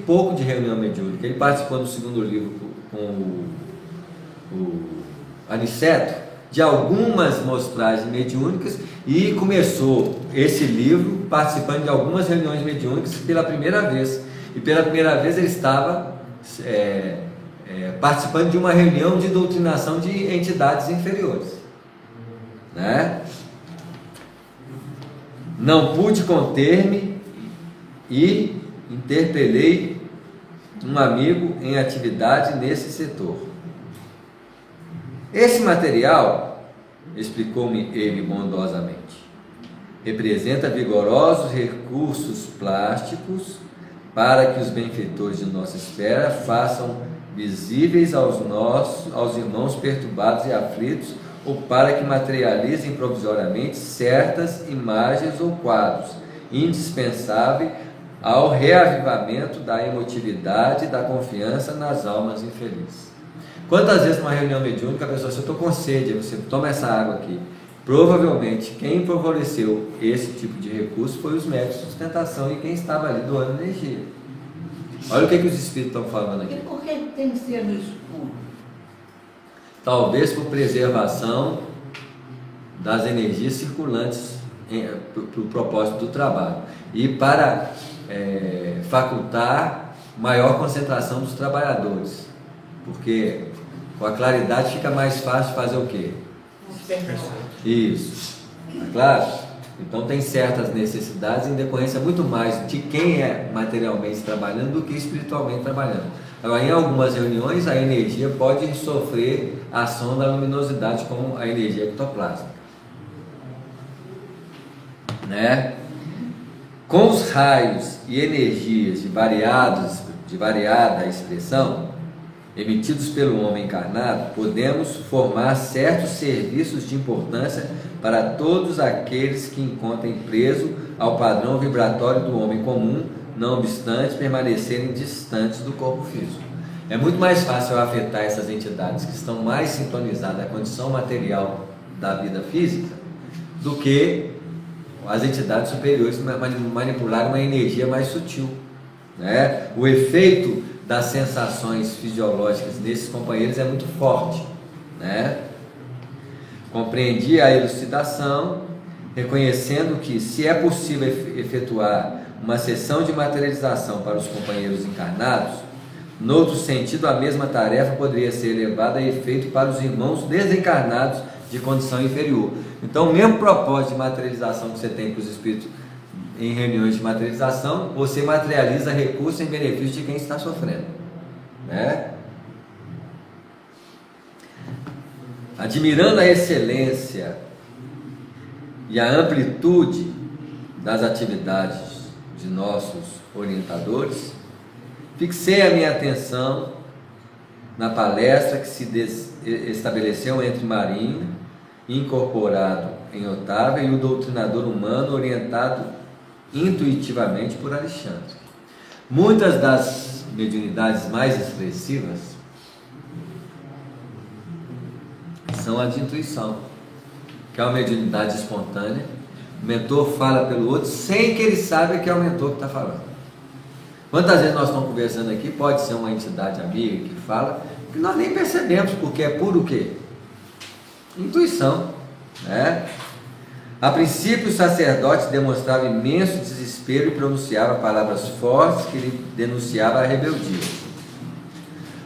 pouco de reunião mediúnica. Ele participou do segundo livro com o Aniceto, de algumas mostragens mediúnicas e começou esse livro participando de algumas reuniões mediúnicas pela primeira vez. E pela primeira vez ele estava participando de uma reunião de doutrinação de entidades inferiores, né? Não pude conter-me e interpelei um amigo em atividade nesse setor. Esse material, explicou-me ele bondosamente, representa vigorosos recursos plásticos para que os benfeitores de nossa esfera façam visíveis aos irmãos perturbados e aflitos, ou para que materializem provisoriamente certas imagens ou quadros indispensáveis ao reavivamento da emotividade e da confiança nas almas infelizes. Quantas vezes numa reunião mediúnica a pessoa, se eu estou com sede, você toma essa água aqui, provavelmente quem favoreceu esse tipo de recurso foi os médicos de sustentação e quem estava ali doando energia. Olha o que os espíritos estão falando aqui. E por que tem que ser no escuro? Talvez por preservação das energias circulantes para o propósito do trabalho e para facultar maior concentração dos trabalhadores, porque com a claridade fica mais fácil fazer o quê? Isso, tá claro? Então tem certas necessidades em decorrência muito mais de quem é materialmente trabalhando do que espiritualmente trabalhando. Agora, em algumas reuniões a energia pode sofrer a ação da luminosidade, como a energia ectoplásmica, né? Com os raios e energias de variada expressão emitidos pelo homem encarnado, podemos formar certos serviços de importância para todos aqueles que encontrem preso ao padrão vibratório do homem comum, não obstante permanecerem distantes do corpo físico. É muito mais fácil afetar essas entidades que estão mais sintonizadas à condição material da vida física do que as entidades superiores manipularem uma energia mais sutil, né? O efeito das sensações fisiológicas desses companheiros é muito forte, né? Compreendi a elucidação, reconhecendo que, se é possível efetuar uma sessão de materialização para os companheiros encarnados, noutro sentido a mesma tarefa poderia ser levada a efeito para os irmãos desencarnados de condição inferior. Então, o mesmo propósito de materialização que você tem para os espíritos em reuniões de materialização, você materializa recursos em benefício de quem está sofrendo, né? Admirando a excelência e a amplitude das atividades de nossos orientadores, fixei a minha atenção na palestra que se estabeleceu entre Marinho, incorporado em Otávio, e o doutrinador humano orientado intuitivamente por Alexandre. Muitas das mediunidades mais expressivas são a de intuição, que é uma mediunidade espontânea. O mentor fala pelo outro sem que ele saiba que é o mentor que está falando. Quantas vezes nós estamos conversando aqui, pode ser uma entidade amiga que fala, que nós nem percebemos, porque é puro o quê? Intuição, né? A princípio o sacerdote demonstrava imenso desespero e pronunciava palavras fortes que lhe denunciava a rebeldia.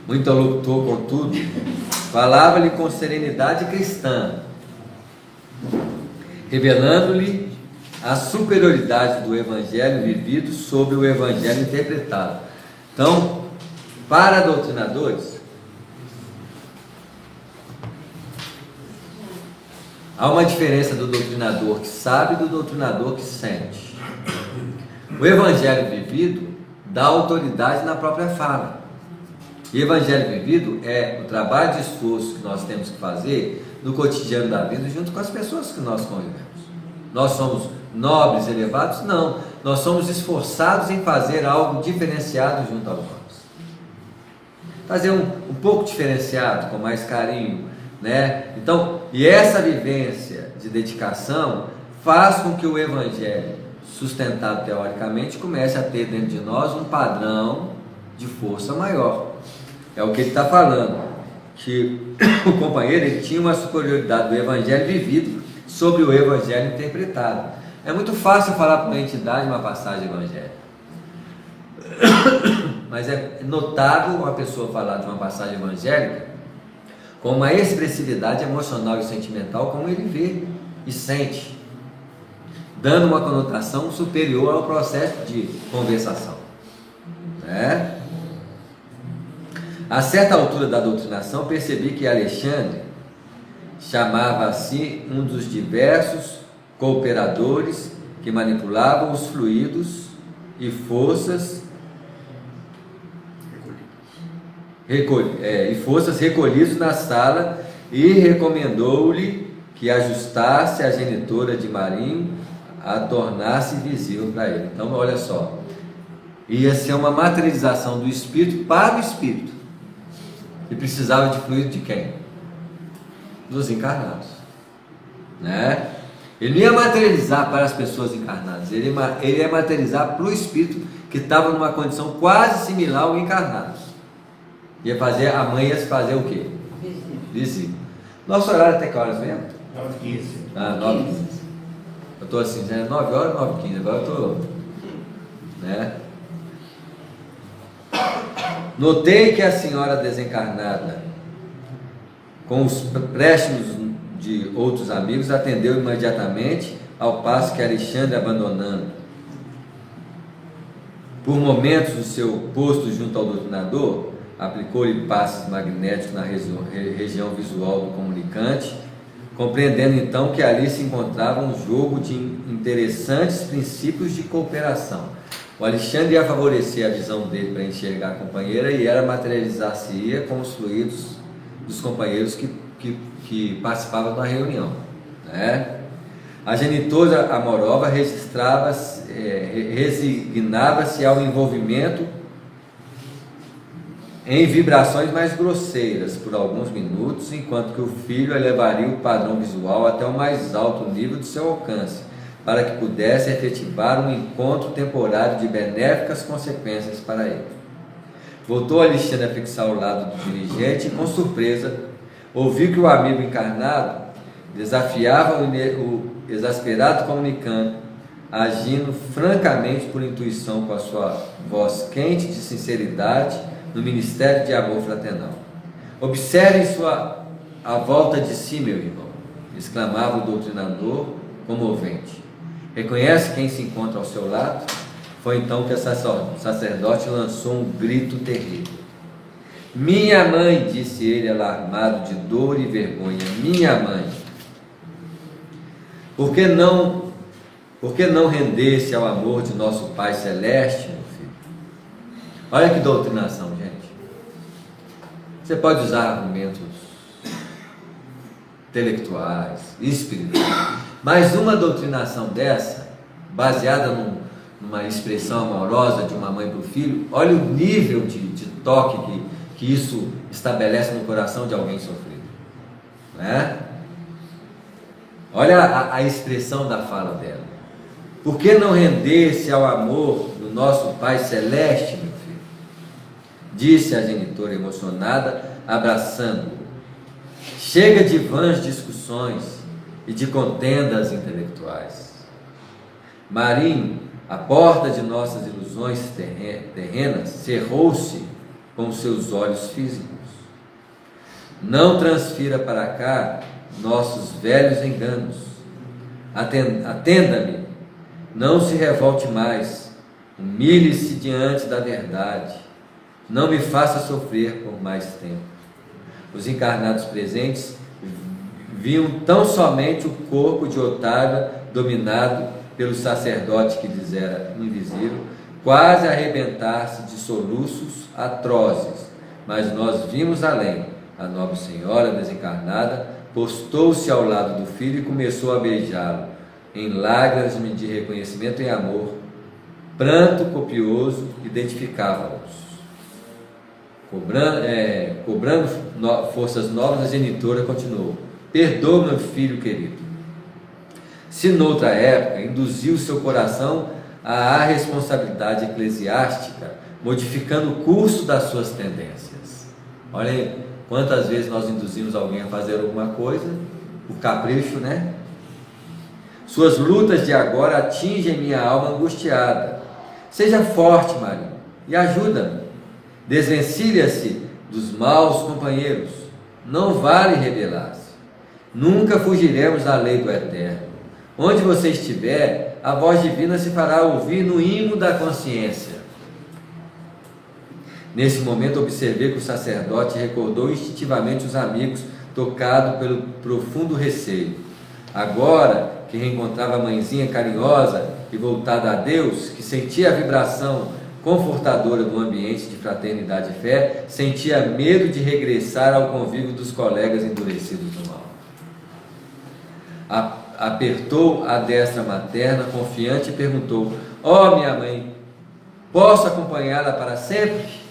O interlocutor, contudo, falava-lhe com serenidade cristã, revelando-lhe a superioridade do evangelho vivido sobre o evangelho interpretado. Então, para doutrinadores, há uma diferença do doutrinador que sabe e do doutrinador que sente. O evangelho vivido dá autoridade na própria fala. E evangelho vivido é o trabalho de esforço que nós temos que fazer no cotidiano da vida junto com as pessoas que nós convivemos. Nós somos nobres, elevados? Não. Nós somos esforçados em fazer algo diferenciado junto aos outros. Fazer um pouco diferenciado, com mais carinho, né? Então, e essa vivência de dedicação faz com que o evangelho, sustentado teoricamente, comece a ter dentro de nós um padrão de força maior. É o que ele está falando. que o companheiro ele tinha uma superioridade do evangelho vivido sobre o evangelho interpretado. É muito fácil falar para uma entidade uma passagem evangélica, mas é notável uma pessoa falar de uma passagem evangélica com uma expressividade emocional e sentimental como ele vê e sente, dando uma conotação superior ao processo de conversação, né? A certa altura da doutrinação, percebi que Alexandre chamava a si um dos diversos cooperadores que manipulavam os fluidos e forças recolhidos na sala, e recomendou-lhe que ajustasse a genitora de Marinho a tornar-se visível para ele. Então, olha só, ia ser uma materialização do espírito para o espírito, e precisava de fluido de quem? Dos encarnados, né? Ele não ia materializar para as pessoas encarnadas, ele ia materializar para o espírito que estava numa condição quase similar ao encarnado. Ia fazer, a mãe ia fazer o quê? Visível. Nosso horário até que horas mesmo? 9h15. Ah, 9h15. Eu estou assim, já é 9 horas, 9h15, agora eu estou, né? Notei que a senhora desencarnada, com os préstimos de outros amigos, atendeu imediatamente, ao passo que Alexandre, abandonando por momentos o seu posto junto ao doutrinador, aplicou-lhe passes magnéticos na região visual do comunicante, compreendendo então que ali se encontrava um jogo de interessantes princípios de cooperação. O Alexandre ia favorecer a visão dele para enxergar a companheira, e ela materializar-se-ia com os fluidos dos companheiros que participavam da reunião, né? A genitora amorosa resignava-se ao envolvimento em vibrações mais grosseiras por alguns minutos, enquanto que o filho elevaria o padrão visual até o mais alto nível do seu alcance, para que pudesse efetivar um encontro temporário de benéficas consequências para ele. Voltou Alexandre a fixar o lado do dirigente e, com surpresa, ouviu que o amigo encarnado desafiava o exasperado comunicante, agindo francamente por intuição com a sua voz quente de sinceridade no ministério de amor fraternal. Observem a volta de si, meu irmão, exclamava o doutrinador comovente. Reconhece quem se encontra ao seu lado? Foi então que o sacerdote lançou um grito terrível. Minha mãe, disse ele, alarmado de dor e vergonha, minha mãe. Por que não render-se ao amor de nosso Pai Celeste, meu filho? Olha que doutrinação, gente. Você pode usar argumentos intelectuais, espirituais, mas uma doutrinação dessa, baseada numa expressão amorosa de uma mãe para o filho, olha o nível de toque que isso estabelece no coração de alguém sofrido, né? Olha a expressão da fala dela. Por que não render-se ao amor do nosso Pai Celeste, meu filho? Disse a genitora emocionada, abraçando-o. Chega de vãs discussões e de contendas intelectuais. Marinho, a porta de nossas ilusões terrenas, cerrou-se com seus olhos físicos. Não transfira para cá nossos velhos enganos. Atenda-me, não se revolte mais, humilhe-se diante da verdade, não me faça sofrer por mais tempo. Os encarnados presentes viam tão somente o corpo de Otávia dominado pelo sacerdote que lhes era invisível, quase arrebentar-se de soluços atrozes, mas nós vimos além. A nobre senhora desencarnada postou-se ao lado do filho e começou a beijá-lo, em lágrimas de reconhecimento e amor. Pranto copioso identificava-os. Cobrando forças novas, a genitora continuou: perdoa, meu filho querido. Se noutra época induziu seu coração à responsabilidade eclesiástica, modificando o curso das suas tendências. Olha aí, Quantas vezes nós induzimos alguém a fazer alguma coisa, o capricho, né? Suas lutas de agora atingem minha alma angustiada. Seja forte, Maria, e ajuda-me. Desvencilha-se dos maus companheiros. Não vale rebelar-se. Nunca fugiremos da lei do Eterno. Onde você estiver, a voz divina se fará ouvir no imo da consciência. Nesse momento observei que o sacerdote recordou instintivamente os amigos, tocado pelo profundo receio. Agora que reencontrava a mãezinha carinhosa e voltada a Deus, que sentia a vibração confortadora do ambiente de fraternidade e fé, sentia medo de regressar ao convívio dos colegas endurecidos no mal. Apertou a destra materna, confiante, e perguntou: ó minha mãe, posso acompanhá-la para sempre?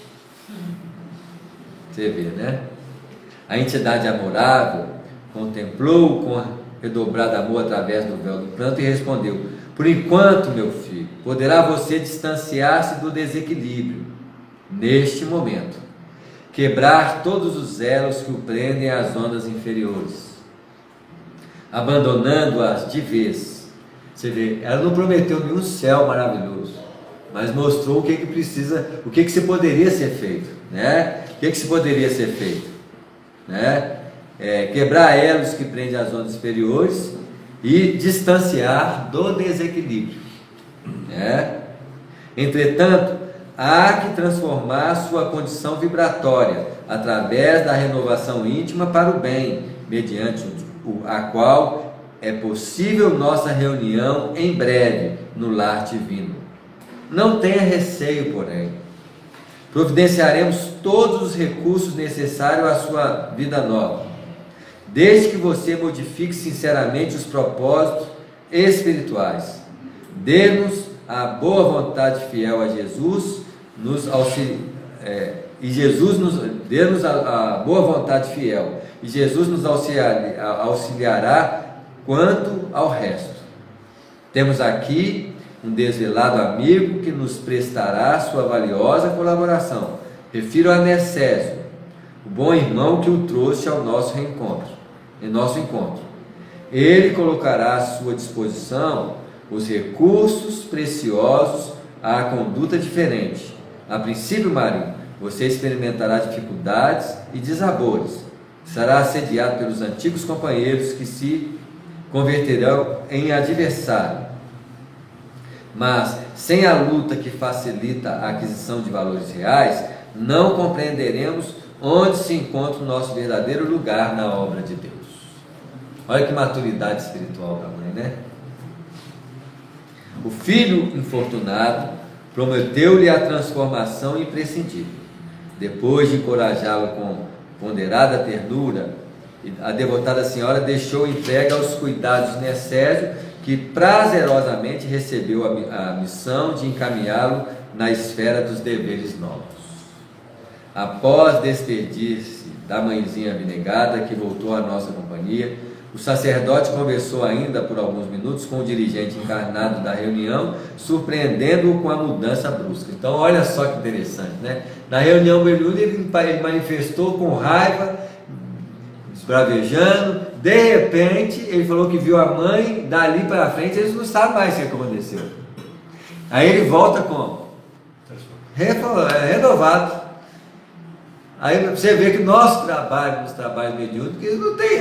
Você vê, né? A entidade amorável contemplou-o com redobrado amor através do véu do pranto e respondeu: por enquanto, meu filho, poderá você distanciar-se do desequilíbrio, neste momento, quebrar todos os elos que o prendem às ondas inferiores, abandonando-as de vez. Você vê, ela não prometeu nenhum céu maravilhoso, mas mostrou o que precisa, o que se poderia ser feito, né? O que se poderia ser feito, né? Quebrar elos que prendem as ondas inferiores e distanciar do desequilíbrio, né? Entretanto, há que transformar sua condição vibratória através da renovação íntima para o bem, mediante a qual é possível nossa reunião em breve no lar divino. Não tenha receio, porém. Providenciaremos todos os recursos necessários à sua vida nova, desde que você modifique sinceramente os propósitos espirituais. Dê-nos a boa vontade fiel a Jesus, dê-nos a boa vontade fiel, e Jesus nos auxiliará quanto ao resto. Temos aqui um desvelado amigo que nos prestará sua valiosa colaboração. Refiro a Necésio, o bom irmão que o trouxe ao nosso encontro. Ele colocará à sua disposição os recursos preciosos à conduta diferente. A princípio, Marinho, você experimentará dificuldades e desabores. Será assediado pelos antigos companheiros que se converterão em adversário. Mas, sem a luta que facilita a aquisição de valores reais, não compreenderemos onde se encontra o nosso verdadeiro lugar na obra de Deus. Olha que maturidade espiritual da mãe, né? O filho infortunado prometeu-lhe a transformação imprescindível. Depois de encorajá-lo com ponderada ternura, a devotada senhora deixou entregue aos cuidados de Necésio, que prazerosamente recebeu a missão de encaminhá-lo na esfera dos deveres novos. Após despedir-se da mãezinha abnegada, que voltou à nossa companhia, o sacerdote conversou ainda por alguns minutos com o dirigente encarnado da reunião, surpreendendo-o com a mudança brusca. Então, olha só que interessante, né? Na reunião mediúnica, ele manifestou com raiva, esbravejando. De repente, ele falou que viu a mãe, dali para frente, eles não sabem mais o que aconteceu. Aí ele volta como? Renovado. Aí você vê que nosso trabalho, nos trabalhos mediúnicos, não tem.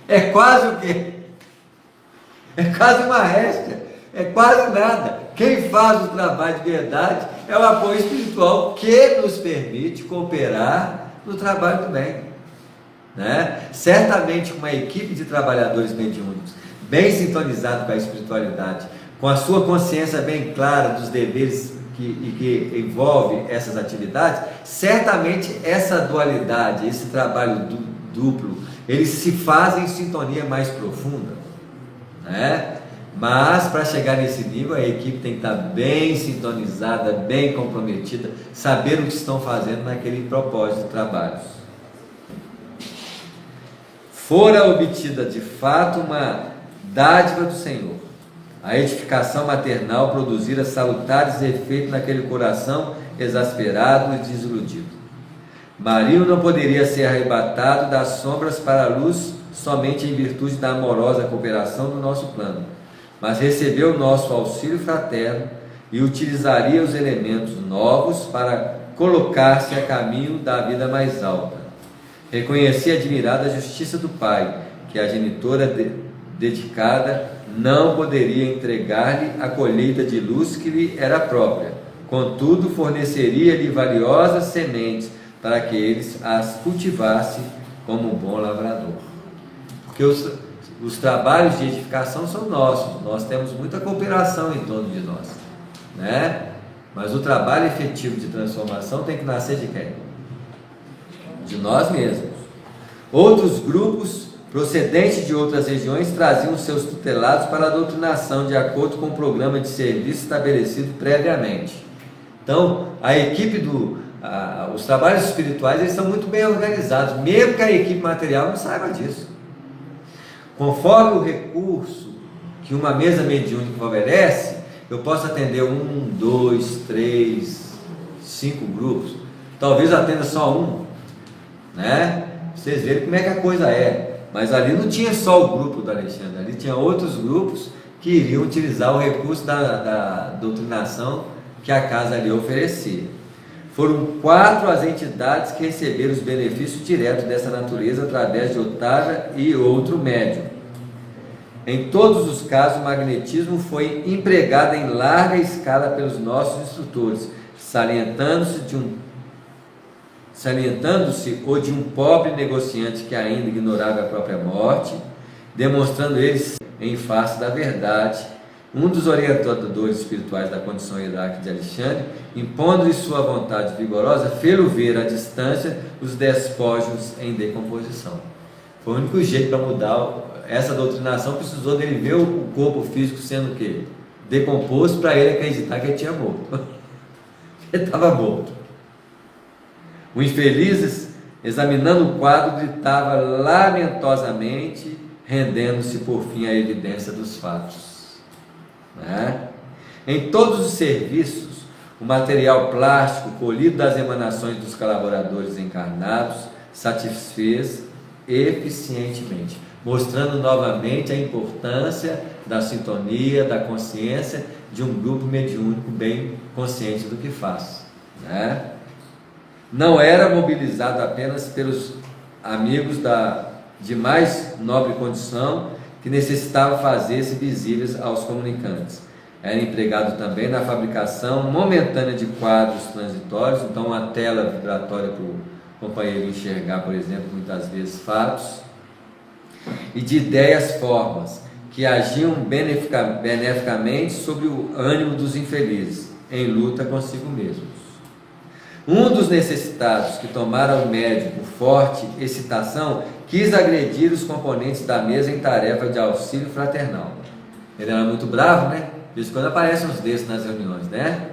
É quase o quê? É quase uma réstia, é quase nada. Quem faz o trabalho de verdade é o apoio espiritual que nos permite cooperar no trabalho do bem, né? Certamente uma equipe de trabalhadores mediúnicos bem sintonizado com a espiritualidade, com a sua consciência bem clara dos deveres que envolve essas atividades, certamente essa dualidade, esse trabalho duplo, eles se fazem em sintonia mais profunda, né? Mas para chegar nesse nível, a equipe tem que estar bem sintonizada, bem comprometida, saber o que estão fazendo naquele propósito de trabalho. Fora obtida de fato uma dádiva do Senhor, a edificação maternal produzira salutares efeitos naquele coração exasperado e desiludido. Marinho não poderia ser arrebatado das sombras para a luz somente em virtude da amorosa cooperação do nosso plano, mas recebeu nosso auxílio fraterno e utilizaria os elementos novos para colocar-se a caminho da vida mais alta. Reconhecia admirada a justiça do Pai, que a genitora dedicada não poderia entregar-lhe a colheita de luz que lhe era própria, contudo forneceria-lhe valiosas sementes para que eles as cultivasse como um bom lavrador. Porque os trabalhos de edificação são nossos, nós temos muita cooperação em torno de nós, né? Mas o trabalho efetivo de transformação tem que nascer de quem? De nós mesmos. Outros grupos procedentes de outras regiões traziam seus tutelados para a doutrinação de acordo com o programa de serviço estabelecido previamente. Então, a equipe os trabalhos espirituais, eles são muito bem organizados, mesmo que a equipe material não saiba disso. Conforme o recurso que uma mesa mediúnica oferece, eu posso atender 1, 2, 3, 5 grupos, talvez atenda só um, né? Vocês verem como é que a coisa é. Mas ali não tinha só o grupo do Alexandre, ali tinha outros grupos que iriam utilizar o recurso da doutrinação que a casa ali oferecia. Foram 4 as entidades que receberam os benefícios diretos dessa natureza através de Otávia e outro médium. Em todos os casos, o magnetismo foi empregado em larga escala pelos nossos instrutores, salientando-se o de um pobre negociante que ainda ignorava a própria morte, demonstrando eles em face da verdade. Um dos orientadores espirituais da condição hierárquica de Alexandre, impondo-lhe sua vontade vigorosa, fê-lo ver à distância os despojos em decomposição. Foi o único jeito para mudar essa doutrinação, precisou dele ver o corpo físico sendo o quê? Decomposto, para ele acreditar que ele tinha morto. Ele estava morto. O infeliz, examinando o quadro, gritava lamentosamente, rendendo-se por fim à evidência dos fatos. Né? Em todos os serviços, o material plástico colhido das emanações dos colaboradores encarnados satisfez eficientemente, mostrando novamente a importância da sintonia, da consciência de um grupo mediúnico bem consciente do que faz, né? Não era mobilizado apenas pelos amigos de mais nobre condição que necessitavam fazer-se visíveis aos comunicantes. Era empregado também na fabricação momentânea de quadros transitórios, então uma tela vibratória para o companheiro enxergar, por exemplo, muitas vezes fatos, e de ideias formas que agiam beneficamente sobre o ânimo dos infelizes, em luta consigo mesmos. Um dos necessitados que tomara ao médium por forte excitação quis agredir os componentes da mesa em tarefa de auxílio fraternal. Ele era muito bravo, né? De vez em quando aparecem uns desses nas reuniões, né?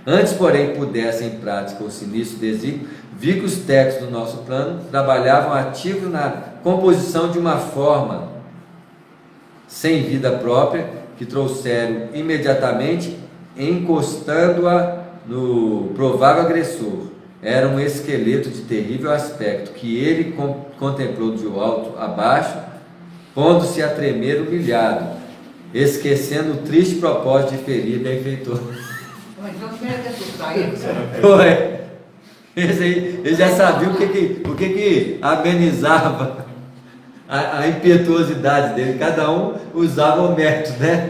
Antes, porém, pudesse em prática o sinistro desígnio, vi que os técnicos do nosso plano trabalhavam ativos na composição de uma forma sem vida própria, que trouxeram imediatamente, encostando-a no provável agressor. Era um esqueleto de terrível aspecto, que ele contemplou de alto a baixo, pondo-se a tremer humilhado, esquecendo o triste propósito de ferir benfeitor. Então não era assustar ele. Foi. Esse aí, ele já sabia o que amenizava a impetuosidade dele. Cada um usava um método, né?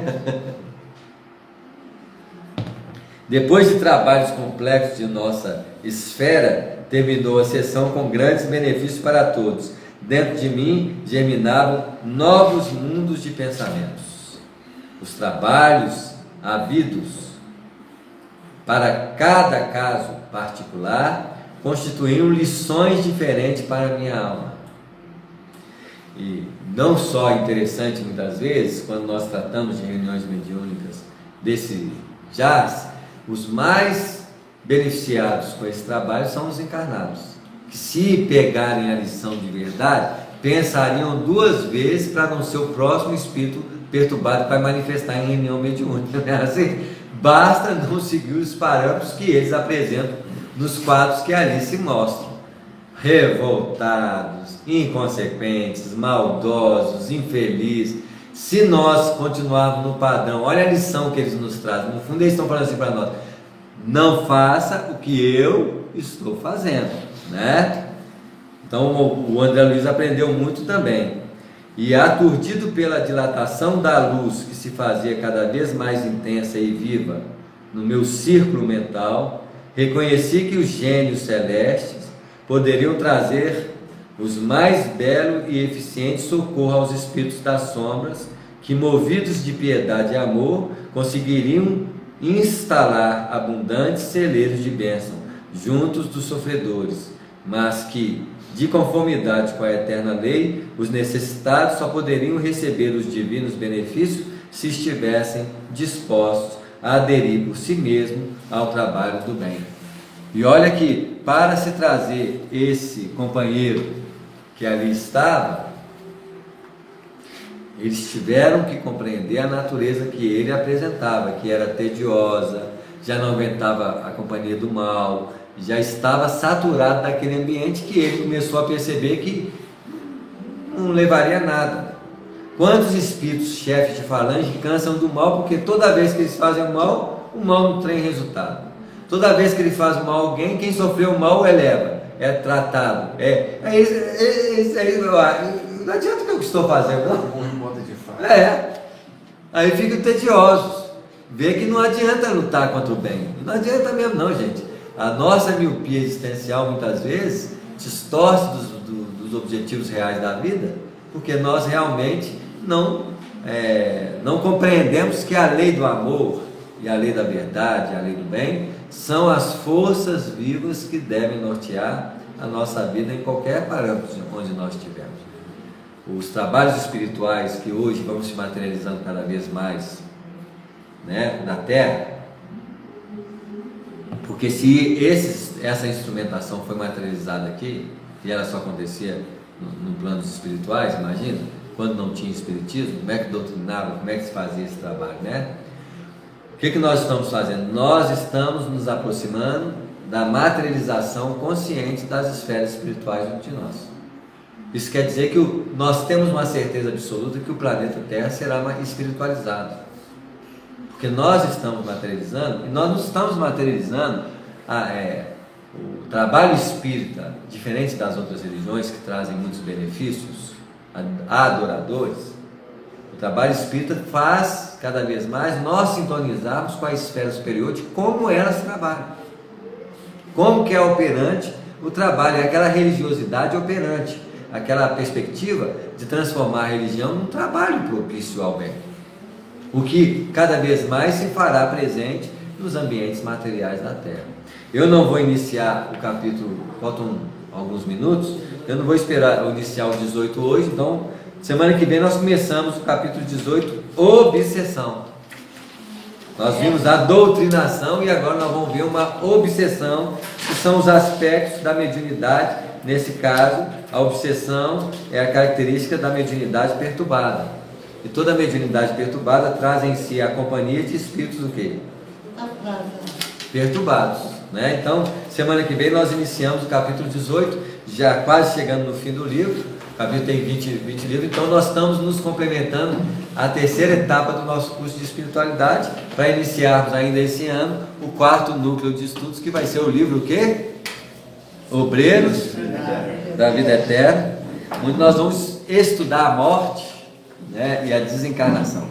Depois de trabalhos complexos de nossa esfera, terminou a sessão com grandes benefícios para todos. Dentro de mim germinavam novos mundos de pensamentos. Os trabalhos havidos para cada caso particular constituíam lições diferentes para a minha alma. E não só interessante muitas vezes, quando nós tratamos de reuniões mediúnicas desse jazz, os mais beneficiados com esse trabalho são os encarnados, que se pegarem a lição de verdade, pensariam 2 vezes para não ser o próximo espírito perturbado para manifestar em reunião mediúnica. Assim, basta não seguir os parâmetros que eles apresentam nos quadros que ali se mostram. revoltados, inconsequentes, maldosos, infelizes. Se nós continuarmos no padrão, olha a lição que eles nos trazem. No fundo, eles estão falando assim para nós: não faça o que eu estou fazendo, né? Então, o André Luiz aprendeu muito também. E aturdido pela dilatação da luz que se fazia cada vez mais intensa e viva no meu círculo mental, reconheci que os gênios celestes poderiam trazer os mais belos e eficientes socorro aos espíritos das sombras, que, movidos de piedade e amor, conseguiriam instalar abundantes celeiros de bênção juntos dos sofredores, mas que, de conformidade com a eterna lei, os necessitados só poderiam receber os divinos benefícios se estivessem dispostos a aderir por si mesmo ao trabalho do bem. E olha que, para se trazer esse companheiro que ali estava, eles tiveram que compreender a natureza que ele apresentava, que era tediosa, já não aguentava a companhia do mal, já estava saturado daquele ambiente, que ele começou a perceber que não levaria a nada. Quantos espíritos chefes de falange cansam do mal, porque toda vez que eles fazem o mal não tem resultado. Toda vez que ele faz o mal a alguém, quem sofreu o mal eleva, é tratado. Não adianta o que eu estou fazendo, não. Aí ficam tediosos. Vê que não adianta lutar contra o bem. Não adianta mesmo não, gente. A nossa miopia existencial muitas vezes distorce dos objetivos reais da vida, porque nós realmente não compreendemos que a lei do amor e a lei da verdade, a lei do bem, são as forças vivas que devem nortear a nossa vida em qualquer parâmetro onde nós estivermos. Os trabalhos espirituais que hoje vão se materializando cada vez mais, né, na Terra, porque se essa instrumentação foi materializada aqui, e ela só acontecia no plano dos espirituais, imagina, quando não tinha espiritismo, como é que doutrinava, como é que se fazia esse trabalho, né? O que nós estamos fazendo? Nós estamos nos aproximando da materialização consciente das esferas espirituais dentro de nós. Isso quer dizer que nós temos uma certeza absoluta que o planeta Terra será espiritualizado. Porque nós estamos materializando, e nós não estamos materializando o trabalho espírita, diferente das outras religiões que trazem muitos benefícios a adoradores. O trabalho espírita faz cada vez mais nós sintonizarmos com a esfera superior de como elas trabalham, como que é operante o trabalho, é aquela religiosidade operante, aquela perspectiva de transformar a religião num trabalho propício ao bem, o que cada vez mais se fará presente nos ambientes materiais da Terra. Eu não vou iniciar o capítulo, faltam alguns minutos, eu não vou esperar iniciar o 18 hoje, então semana que vem nós começamos o capítulo 18, obsessão. Nós vimos a doutrinação e agora nós vamos ver uma obsessão, que são os aspectos da mediunidade. Nesse caso, a obsessão é a característica da mediunidade perturbada. E toda mediunidade perturbada traz em si a companhia de espíritos o quê? Perturbados, né? Então, semana que vem nós iniciamos o capítulo 18, já quase chegando no fim do livro. O capítulo tem 20 livros, então nós estamos nos complementando a terceira etapa do nosso curso de espiritualidade, para iniciarmos ainda esse ano o quarto núcleo de estudos, que vai ser o livro o quê? Obreiros da Vida Eterna, onde nós vamos estudar a morte, né, e a desencarnação.